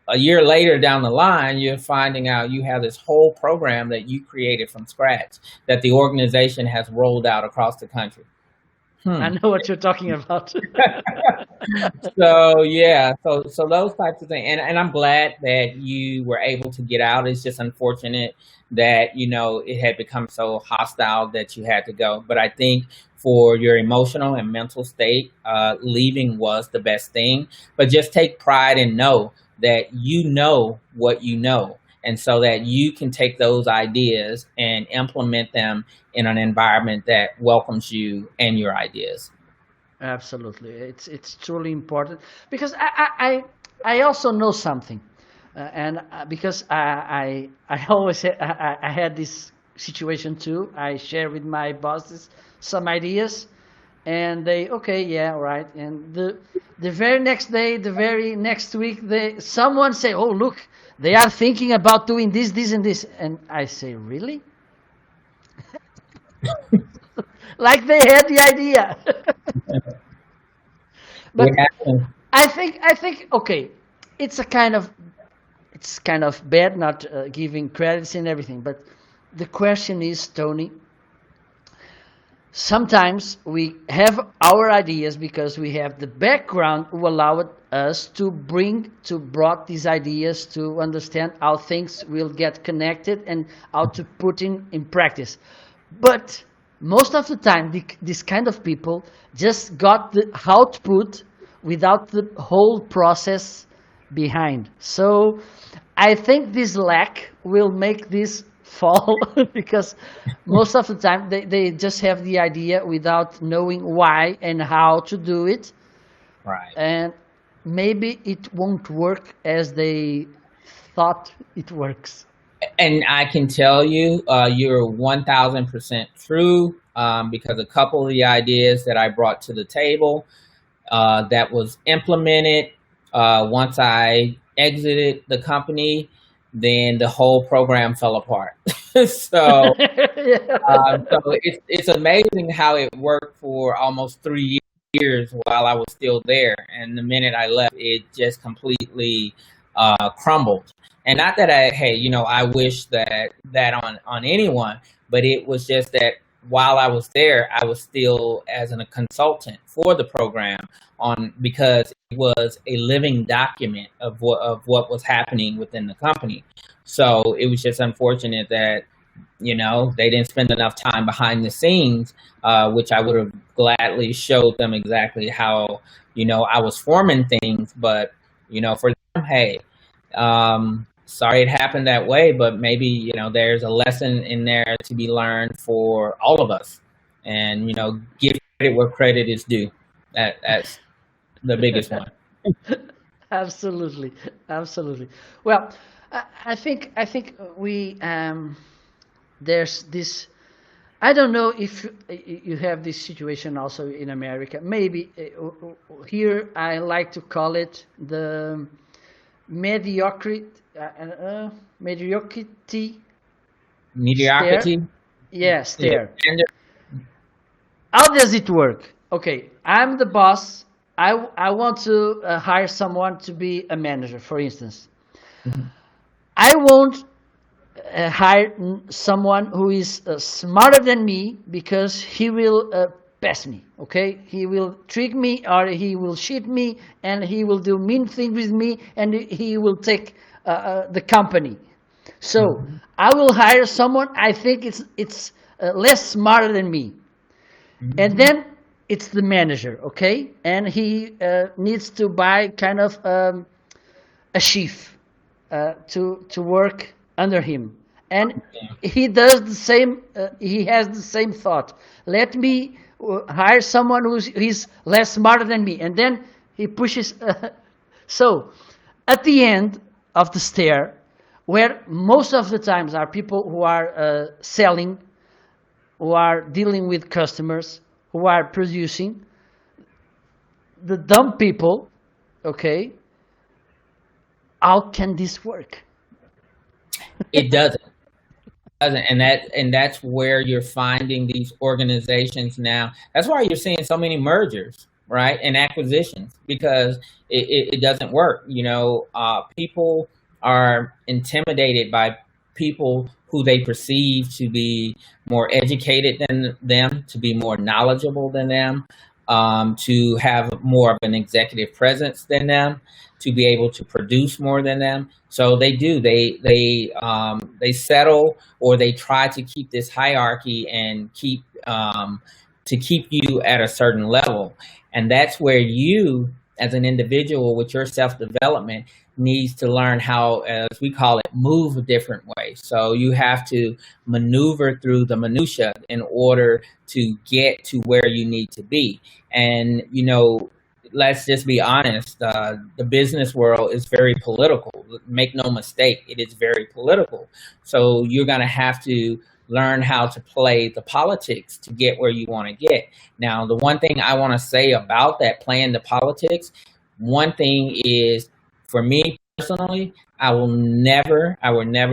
a year later down the line, you're finding out you have this whole program that you created from scratch that the organization has rolled out across the country. I know what you're talking about. So yeah, so those types of things, and I'm glad that you were able to get out. It's just unfortunate that it had become so hostile that you had to go. But I think for your emotional and mental state, leaving was the best thing. But just take pride and know that you know what you know, and so that you can take those ideas and implement them in an environment that welcomes you and your ideas. Absolutely, it's truly important because I also know something, and because I always I had this situation too. I share with my bosses some ideas, and they okay, yeah, right, and the very next day, the very next week, someone say, oh look, they are thinking about doing this and this, and I say, really? Like they had the idea. But I think okay, it's kind of bad not giving credits and everything. But the question is, Tony, sometimes we have our ideas because we have the background who allowed us to brought these ideas to understand how things will get connected and how to put in practice. But most of the time, this kind of people just got the output without the whole process behind. So I think this lack will make this fall because most of the time they just have the idea without knowing why and how to do it. Right. And maybe it won't work as they thought it works. And I can tell you, you're 1000% true, because a couple of the ideas that I brought to the table, that was implemented once I exited the company, then the whole program fell apart. So, so it's amazing how it worked for almost 3 years while I was still there, and the minute I left, it just completely crumbled. And not that I wish that on anyone, but it was just that while I was there, I was still as a consultant for the program because it was a living document of what was happening within the company. So it was just unfortunate that they didn't spend enough time behind the scenes, which I would have gladly showed them exactly how I was forming things. But for them, hey, sorry it happened that way, but maybe there's a lesson in there to be learned for all of us, and give credit where credit is due. That's the biggest one. Absolutely, absolutely. Well, I think we there's this. I don't know if you have this situation also in America. Maybe here I like to call it the mediocrity mediocrity stare. Mediocrity. Yeah, Yeah. stare. How does it work? Okay, I'm the boss. I want to hire someone to be a manager, for instance. Mhm. I won't hire someone who is smarter than me because he will pass me. Okay, he will trick me or he will cheat me and he will do mean things with me and he will take the company. So Mhm. I will hire someone I think it's less smarter than me, and Mhm. then it's the manager. Okay, and he needs to buy kind of a chief to work under him, and Yeah. he does the same. He has the same thought. Let me hire someone who's less smarter than me, and then he pushes. So, at the end of the stair, where most of the times are people who are selling, who are dealing with customers, who are producing, the dumb people. Okay, how can this work? It doesn't, and that's where you're finding these organizations now. That's why you're seeing so many mergers, right, and acquisitions, because it doesn't work. People are intimidated by people who they perceive to be more educated than them, to be more knowledgeable than them, to have more of an executive presence than them, to be able to produce more than them. So they settle, or they try to keep this hierarchy and keep you at a certain level. And that's where you, as an individual with your self development, needs to learn how, as we call it, move a different way. So you have to maneuver through the minutia in order to get to where you need to be. And let's just be honest. The business world is very political. Make no mistake, it is very political. So you're going to have to learn how to play the politics to get where you want to get. Now, the one thing I want to say about that, playing the politics, one thing is, for me personally, I will never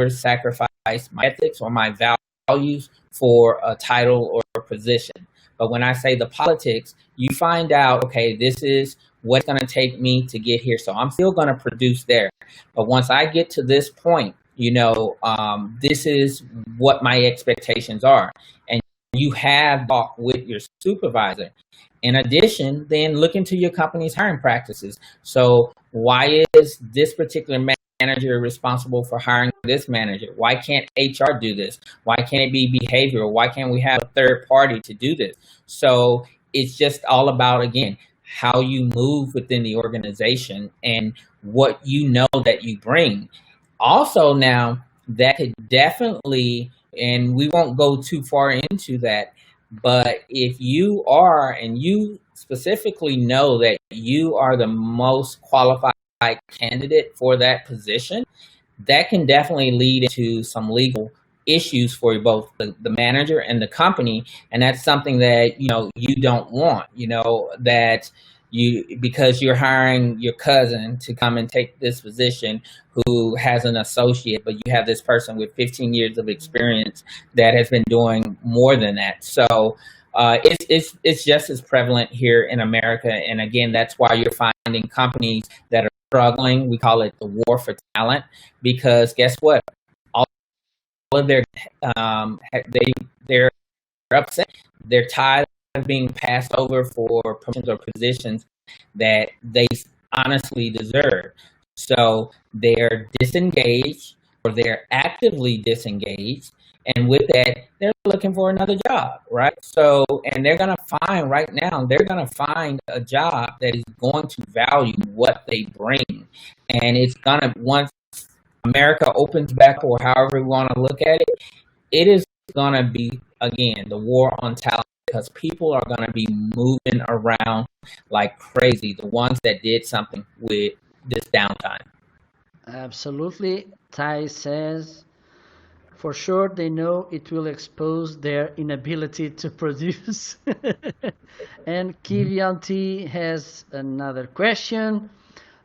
sacrifice my ethics or my values for a title or a position. But when I say the politics, you find out, okay, this is what's going to take me to get here. So I'm still going to produce there. But once I get to this point, this is what my expectations are. And you have talk with your supervisor. In addition, then look into your company's hiring practices. So why is this particular manager responsible for hiring this manager? Why can't HR do this? Why can't it be behavioral? Why can't we have a third party to do this? So it's just all about, again, how you move within the organization and what that you bring. Also, now that could definitely, and we won't go too far into that, but if you are, and you specifically know that you are the most qualified candidate for that position, that can definitely lead into some legal issues for both the manager and the company. And that's something that you don't want, that because you're hiring your cousin to come and take this position, who has an associate, but you have this person with 15 years of experience that has been doing more than that. So it's just as prevalent here in America. And again, that's why you're finding companies that are struggling. We call it the war for talent, because guess what? All of their they they're upset. They're tired of being passed over for promotions or positions that they honestly deserve. So they're disengaged or they're actively disengaged. And with that, they're looking for another job, right? So, and they're going to find right now, they're going to find a job that is going to value what they bring. And it's going to, once America opens back, or however we want to look at it, it is going to be, again, the war on talent, because people are going to be moving around like crazy, the ones that did something with this downtime. Absolutely. Ty says, for sure, they know it will expose their inability to produce. And Kivian T has another question.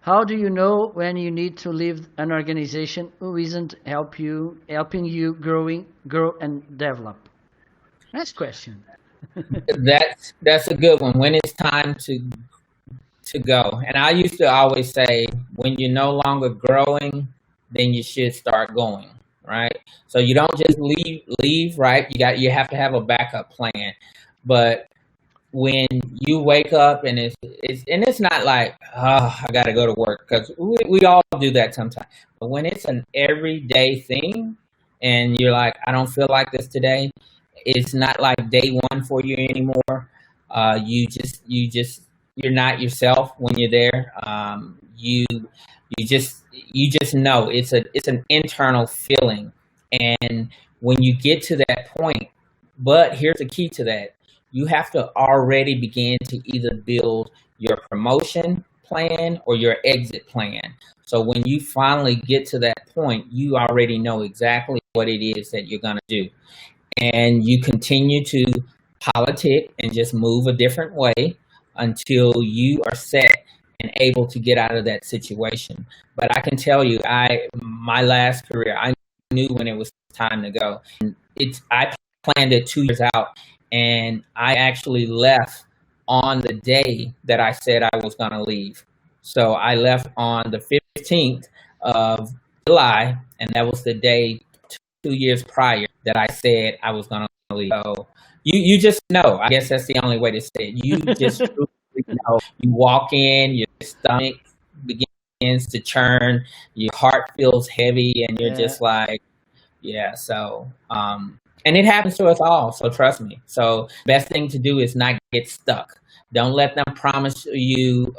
How do you know when you need to leave an organization who isn't helping you grow and develop? Nice question. That's a good one. When it's time to go. And I used to always say, when you're no longer growing, then you should start going, right? So you don't just leave, right? You have to have a backup plan. But when you wake up and it's not like, oh, I got to go to work, because we all do that sometimes. But when it's an everyday thing and you're like, I don't feel like this today, it's not like day one for you anymore. You're not yourself when you're there. You just know it's an internal feeling. And when you get to that point, but here's the key to that: you have to already begin to either build your promotion plan or your exit plan. So when you finally get to that point, you already know exactly what it is that you're going to do. And you continue to politic and just move a different way until you are set and able to get out of that situation. But I can tell you, my last career, I knew when it was time to go. And I planned it 2 years out, and I actually left on the day that I said I was going to leave. So I left on the 15th of July, and that was the day 2 years prior that I said I was going to leave. So you just know. I guess that's the only way to say it. You just truly know. You walk in, your stomach begins to churn, your heart feels heavy, and you're just like, yeah. So, and it happens to us all. So trust me. So best thing to do is not get stuck. Don't let them promise you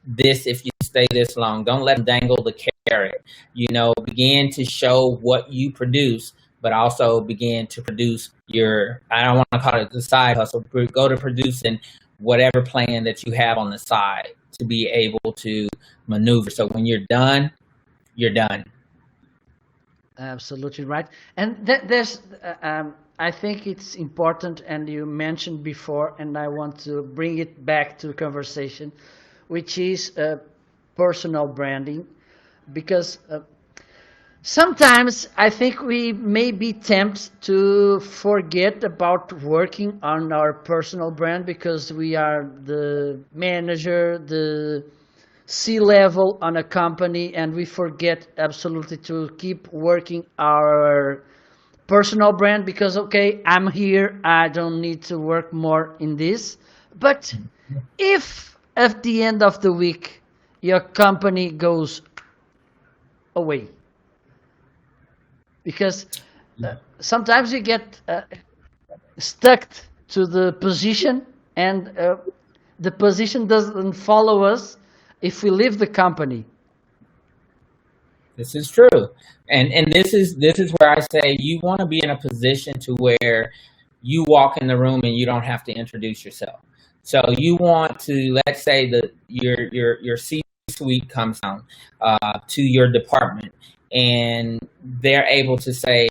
this if you stay this long. Don't let them dangle the carrot. Begin to show what you produce, but also begin to produce I don't want to call it the side hustle, but go to producing whatever plan that you have on the side to be able to maneuver. So when you're done, you're done. Absolutely right. And there's, I think it's important, and you mentioned before, and I want to bring it back to conversation, which is personal branding, because sometimes I think we may be tempted to forget about working on our personal brand because we are the manager, the C-level on a company, and we forget absolutely to keep working our personal brand because, okay, I'm here, I don't need to work more in this. But if at the end of the week your company goes away, because sometimes you get stuck to the position, and the position doesn't follow us if we leave the company. This is true. And this is where I say you want to be in a position to where you walk in the room and you don't have to introduce yourself. So you want to, let's say that your C-suite comes down to your department, and they're able to say,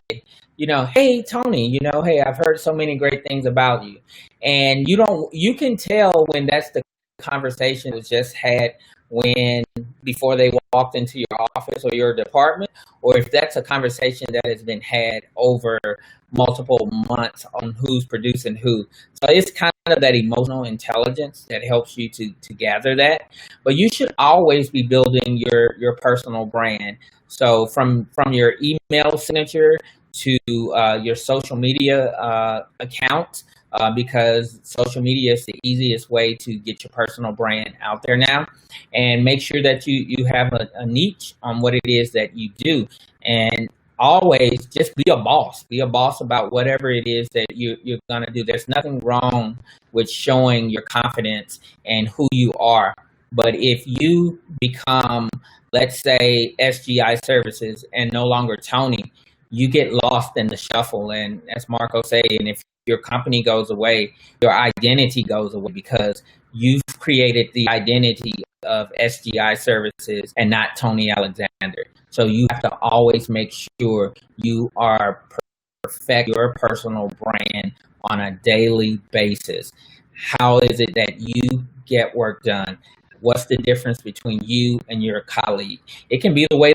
hey, Tony, hey, I've heard so many great things about you. And you can tell when that's the conversation was just had before they walked into your office or your department, or if that's a conversation that has been had over multiple months on who's producing who. So it's kind of that emotional intelligence that helps you to gather that. But you should always be building your personal brand. So from your email signature to your social media account, because social media is the easiest way to get your personal brand out there now. And make sure that you have a niche on what it is that you do. And always just be a boss. Be a boss about whatever it is that you're going to do. There's nothing wrong with showing your confidence and who you are. But if you become, let's say, SGI Services and no longer Tony, you get lost in the shuffle. And as Marco said, and if your company goes away, your identity goes away, because you've created the identity of SGI Services and not Tony Alexander. So you have to always make sure you are perfect your personal brand on a daily basis. How is it that you get work done? What's the difference between you and your colleague? It can be the way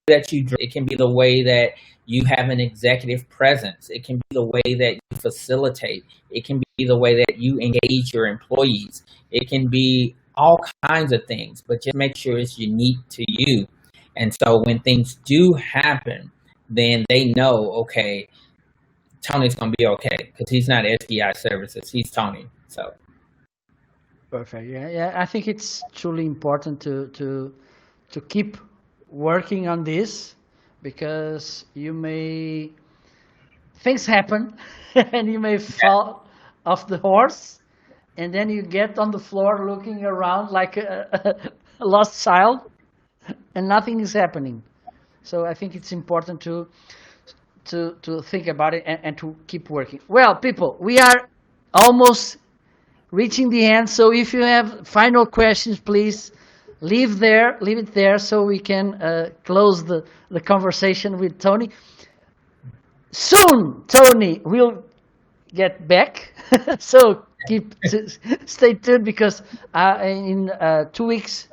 that you dress. It can be the way that you have an executive presence. It can be the way that you facilitate. It can be the way that you engage your employees. It can be all kinds of things, but just make sure it's unique to you. And so when things do happen, then they know, okay, Tony's going to be okay, because he's not SDI Services. He's Tony. So. Perfect. Yeah. I think it's truly important to keep working on this, because things happen and you may fall off the horse, and then you get on the floor looking around like a lost child, and nothing is happening. So I think it's important to think about it and to keep working. Well, people, we are almost reaching the end. So if you have final questions, please leave it there, so we can close the conversation with Tony. Soon, Tony will get back. So stay tuned, because in 2 weeks,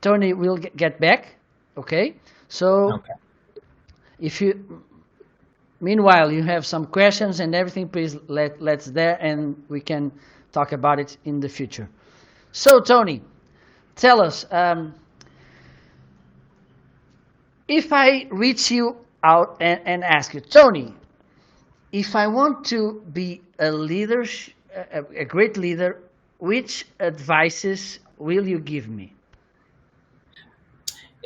Tony will get back. Okay. So Okay. if meanwhile you have some questions and everything, please let's there, and we can talk about it in the future. So Tony, tell us, if I reach you out and ask you, Tony, if I want to be a leader, a great leader, which advices will you give me?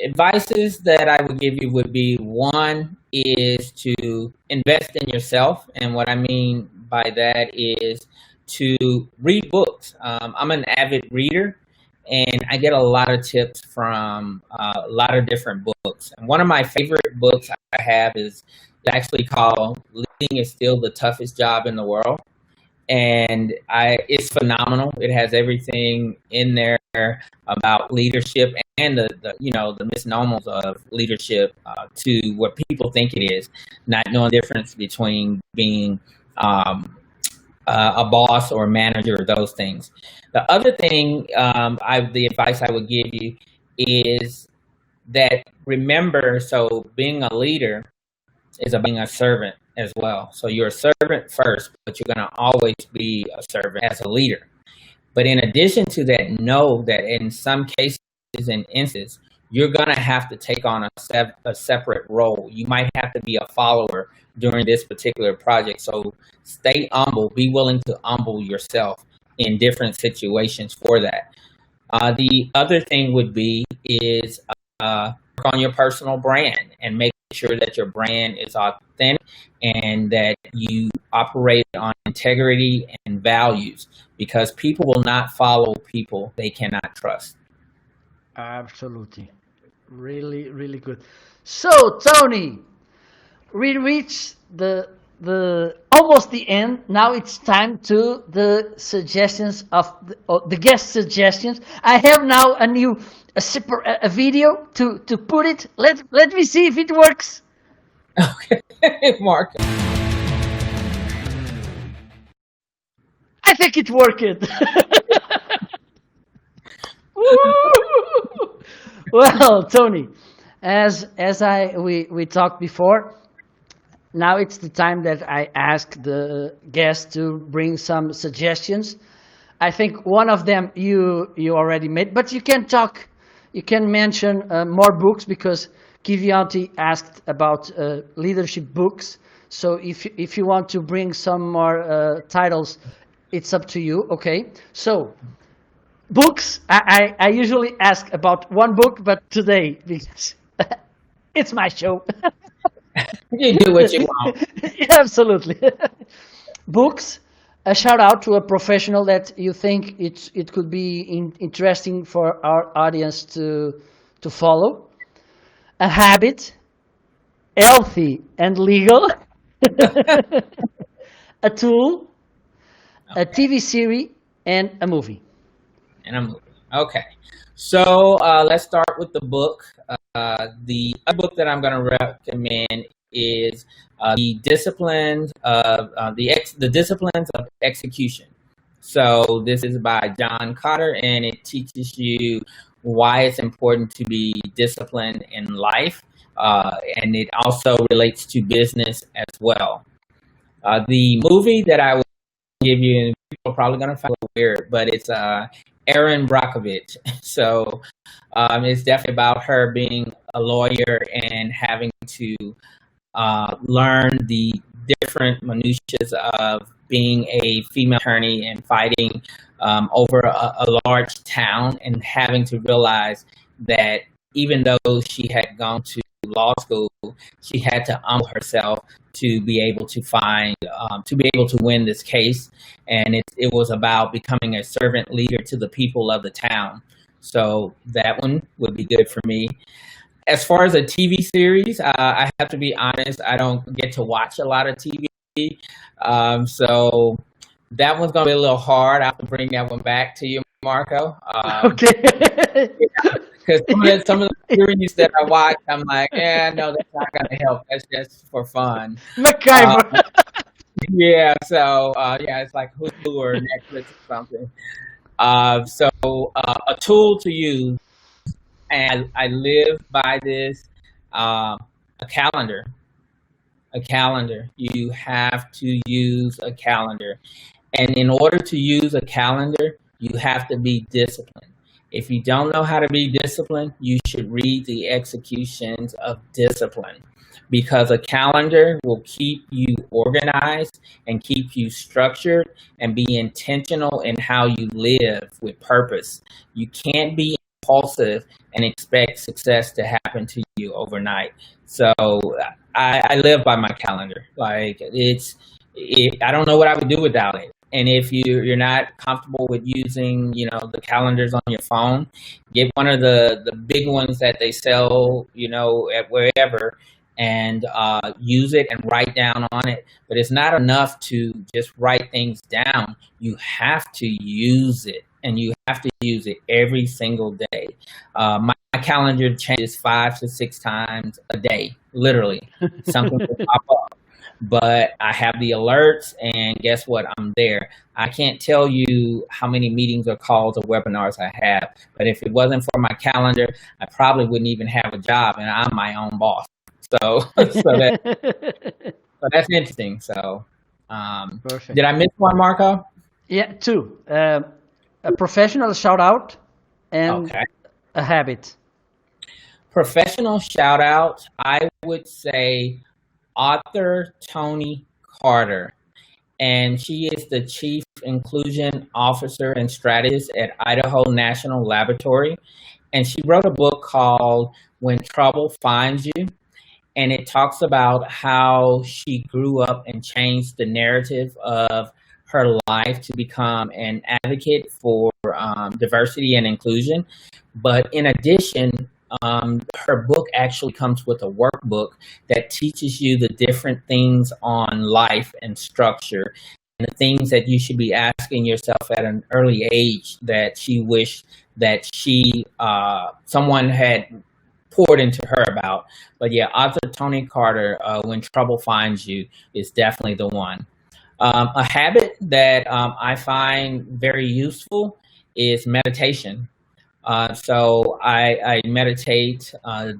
Advices that I would give you would be, one is to invest in yourself. And what I mean by that is to read books. I'm an avid reader, and I get a lot of tips from a lot of different books. And one of my favorite books I have is actually called Leading is Still the Toughest Job in the World. And it's phenomenal. It has everything in there about leadership and the misnomers of leadership, to what people think it is, not knowing the difference between being a boss or a manager, those things. The other thing, the advice I would give you is that, remember, so being a leader is about being a servant as well. So you're a servant first, but you're going to always be a servant as a leader. But in addition to that, know that in some cases and instances, you're going to have to take on a separate role. You might have to be a follower during this particular project. So stay humble. Be willing to humble yourself in different situations for that. The other thing would be is work on your personal brand and make sure that your brand is authentic and that you operate on integrity and values, because people will not follow people they cannot trust. Absolutely. Really, really good. So, Tony, we reached the almost the end. Now it's time to the suggestions of the guest suggestions. I have now a video to put it. Let me see if it works. Okay, Mark. I think it worked. Well, Tony, as we talked before, now it's the time that I ask the guests to bring some suggestions. I think one of them you already made, but you can mention more books, because Kivianti asked about leadership books. So if you want to bring some more titles, it's up to you. Okay. So books. I usually ask about one book, but today because it's my show. You do what you want. Absolutely. Books. A shout out to a professional that you think it could be interesting for our audience to follow. A habit, healthy and legal. A tool, a Okay. TV series, and a movie. And I'm moving. Okay. So let's start with the book. The other book that I'm going to recommend is the disciplines of the disciplines of execution. So this is by John Cotter, and it teaches you why it's important to be disciplined in life, and it also relates to business as well. The movie that I will give you, and people are probably going to find it weird, but it's Erin Brockovich. So it's definitely about her being a lawyer and having to learn the different minutiae of being a female attorney and fighting over a large town, and having to realize that even though she had gone to law school, she had to humble herself to be able to to be able to win this case. And it was about becoming a servant leader to the people of the town. So that one would be good for me. As far as a TV series, I have to be honest, I don't get to watch a lot of TV. So that one's going to be a little hard. I have to bring that one back to you, Marco. Okay. Because some of the series that I watch, I'm like, yeah, no, that's not going to help. That's just for fun. Uh, MacGyver. yeah, so yeah, it's like Hulu or Netflix or something. A tool to use, and I live by this, a calendar. A calendar. You have to use a calendar. And in order to use a calendar, you have to be disciplined. If you don't know how to be disciplined, you should read the executions of discipline, because a calendar will keep you organized and keep you structured and be intentional in how you live with purpose. You can't be impulsive and expect success to happen to you overnight. So I live by my calendar. Like I don't know what I would do without it. And if you're not comfortable with using, the calendars on your phone, get one of the big ones that they sell, at wherever, and use it and write down on it. But it's not enough to just write things down. You have to use it, and you have to use it every single day. My calendar changes 5 to 6 times a day, literally. Something will pop up. But I have the alerts, and guess what? I'm there. I can't tell you how many meetings or calls or webinars I have, but if it wasn't for my calendar, I probably wouldn't even have a job, and I'm my own boss. So, so that's interesting. So, Perfect. did I miss one, Marco? Yeah, two. A professional shout out and Okay. a habit. Professional shout out, I would say author Tony Carter, and she is the Chief Inclusion Officer and Strategist at Idaho National Laboratory. And she wrote a book called When Trouble Finds You. And it talks about how she grew up and changed the narrative of her life to become an advocate for diversity and inclusion. But in addition, her book actually comes with a workbook that teaches you the different things on life and structure, and the things that you should be asking yourself at an early age that she wished that someone had poured into her about. But yeah, author Tony Carter, When Trouble Finds You, is definitely the one. A habit that I find very useful is meditation. So I meditate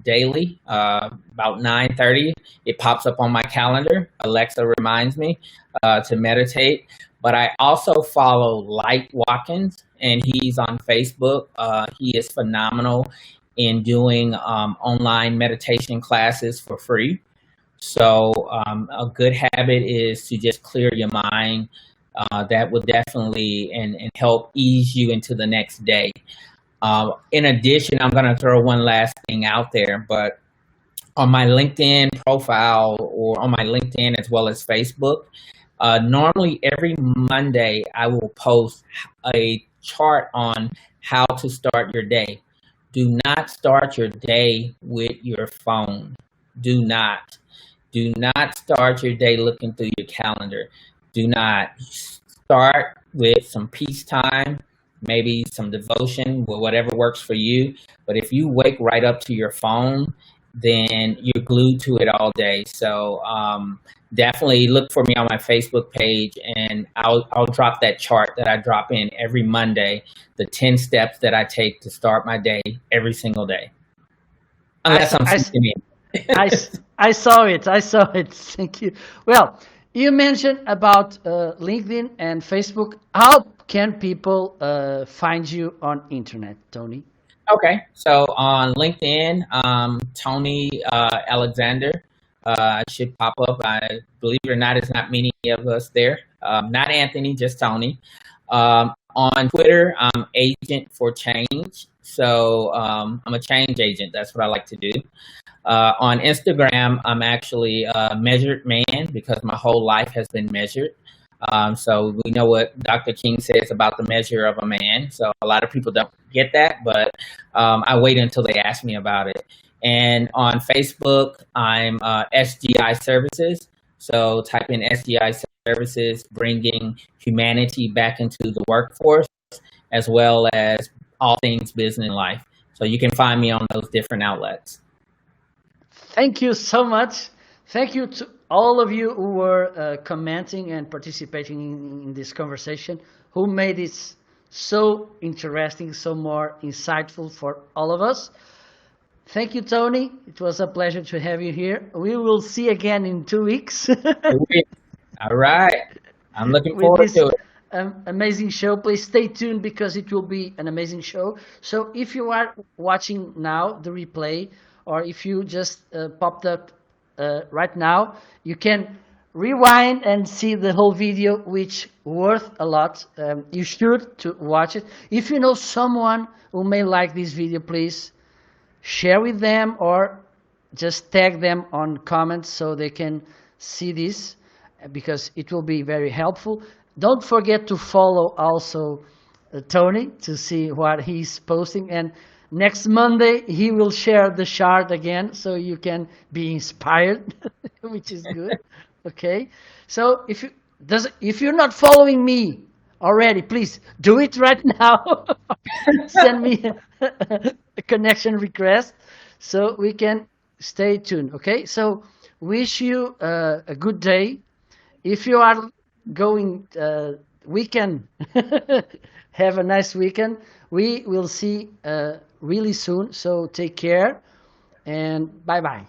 daily, about 9:30. It pops up on my calendar. Alexa reminds me to meditate. But I also follow Light Watkins, and he's on Facebook. He is phenomenal in doing online meditation classes for free. So a good habit is to just clear your mind. That would definitely and help ease you into the next day. In addition, I'm going to throw one last thing out there, but on my LinkedIn profile or on my LinkedIn as well as Facebook, normally every Monday I will post a chart on how to start your day. Do not start your day with your phone. Do not. Do not start your day looking through your calendar. Do not start with some peace time, maybe some devotion, whatever works for you. But if you wake right up to your phone, then you're glued to it all day. So definitely look for me on my Facebook page, and I'll drop that chart that I drop in every Monday, the 10 steps that I take to start my day every single day, I, unless I'm I, sleeping in. I, I saw it. I saw it. Thank you. Well, you mentioned about LinkedIn and Facebook. How can people find you on internet, Tony? Okay, so on LinkedIn, Tony Alexander should pop up. I believe it or not, it's not many of us there. Not Anthony, just Tony. On Twitter, I'm Agent for Change. So I'm a change agent. That's what I like to do. On Instagram, I'm actually a measured man because my whole life has been measured. So we know what Dr. King says about the measure of a man. So a lot of people don't get that, but I wait until they ask me about it. And on Facebook, I'm SGI Services. So type in SGI Services, bringing humanity back into the workforce, as well as all things business and life. So you can find me on those different outlets. Thank you so much. Thank you to all of you who were commenting and participating in this conversation, who made it so interesting, so more insightful for all of us. Thank you, Tony. It was a pleasure to have you here. We will see again in 2 weeks All right. I'm looking with forward this to it. amazing show. Please stay tuned because it will be an amazing show. So if you are watching now the replay, or if you just popped up right now, you can rewind and see the whole video, which worth a lot. You should to watch it. If you know someone who may like this video, please share with them or just tag them on comments so they can see this, because it will be very helpful. Don't forget to follow also Tony to see what he's posting, and next Monday he will share the chart again so you can be inspired which is good. Okay, so if you're not following me already, please do it right now. Send me a connection request so we can stay tuned. Okay, so wish you a good day. If you are going weekend, have a nice weekend. We will see really soon, so take care and bye bye.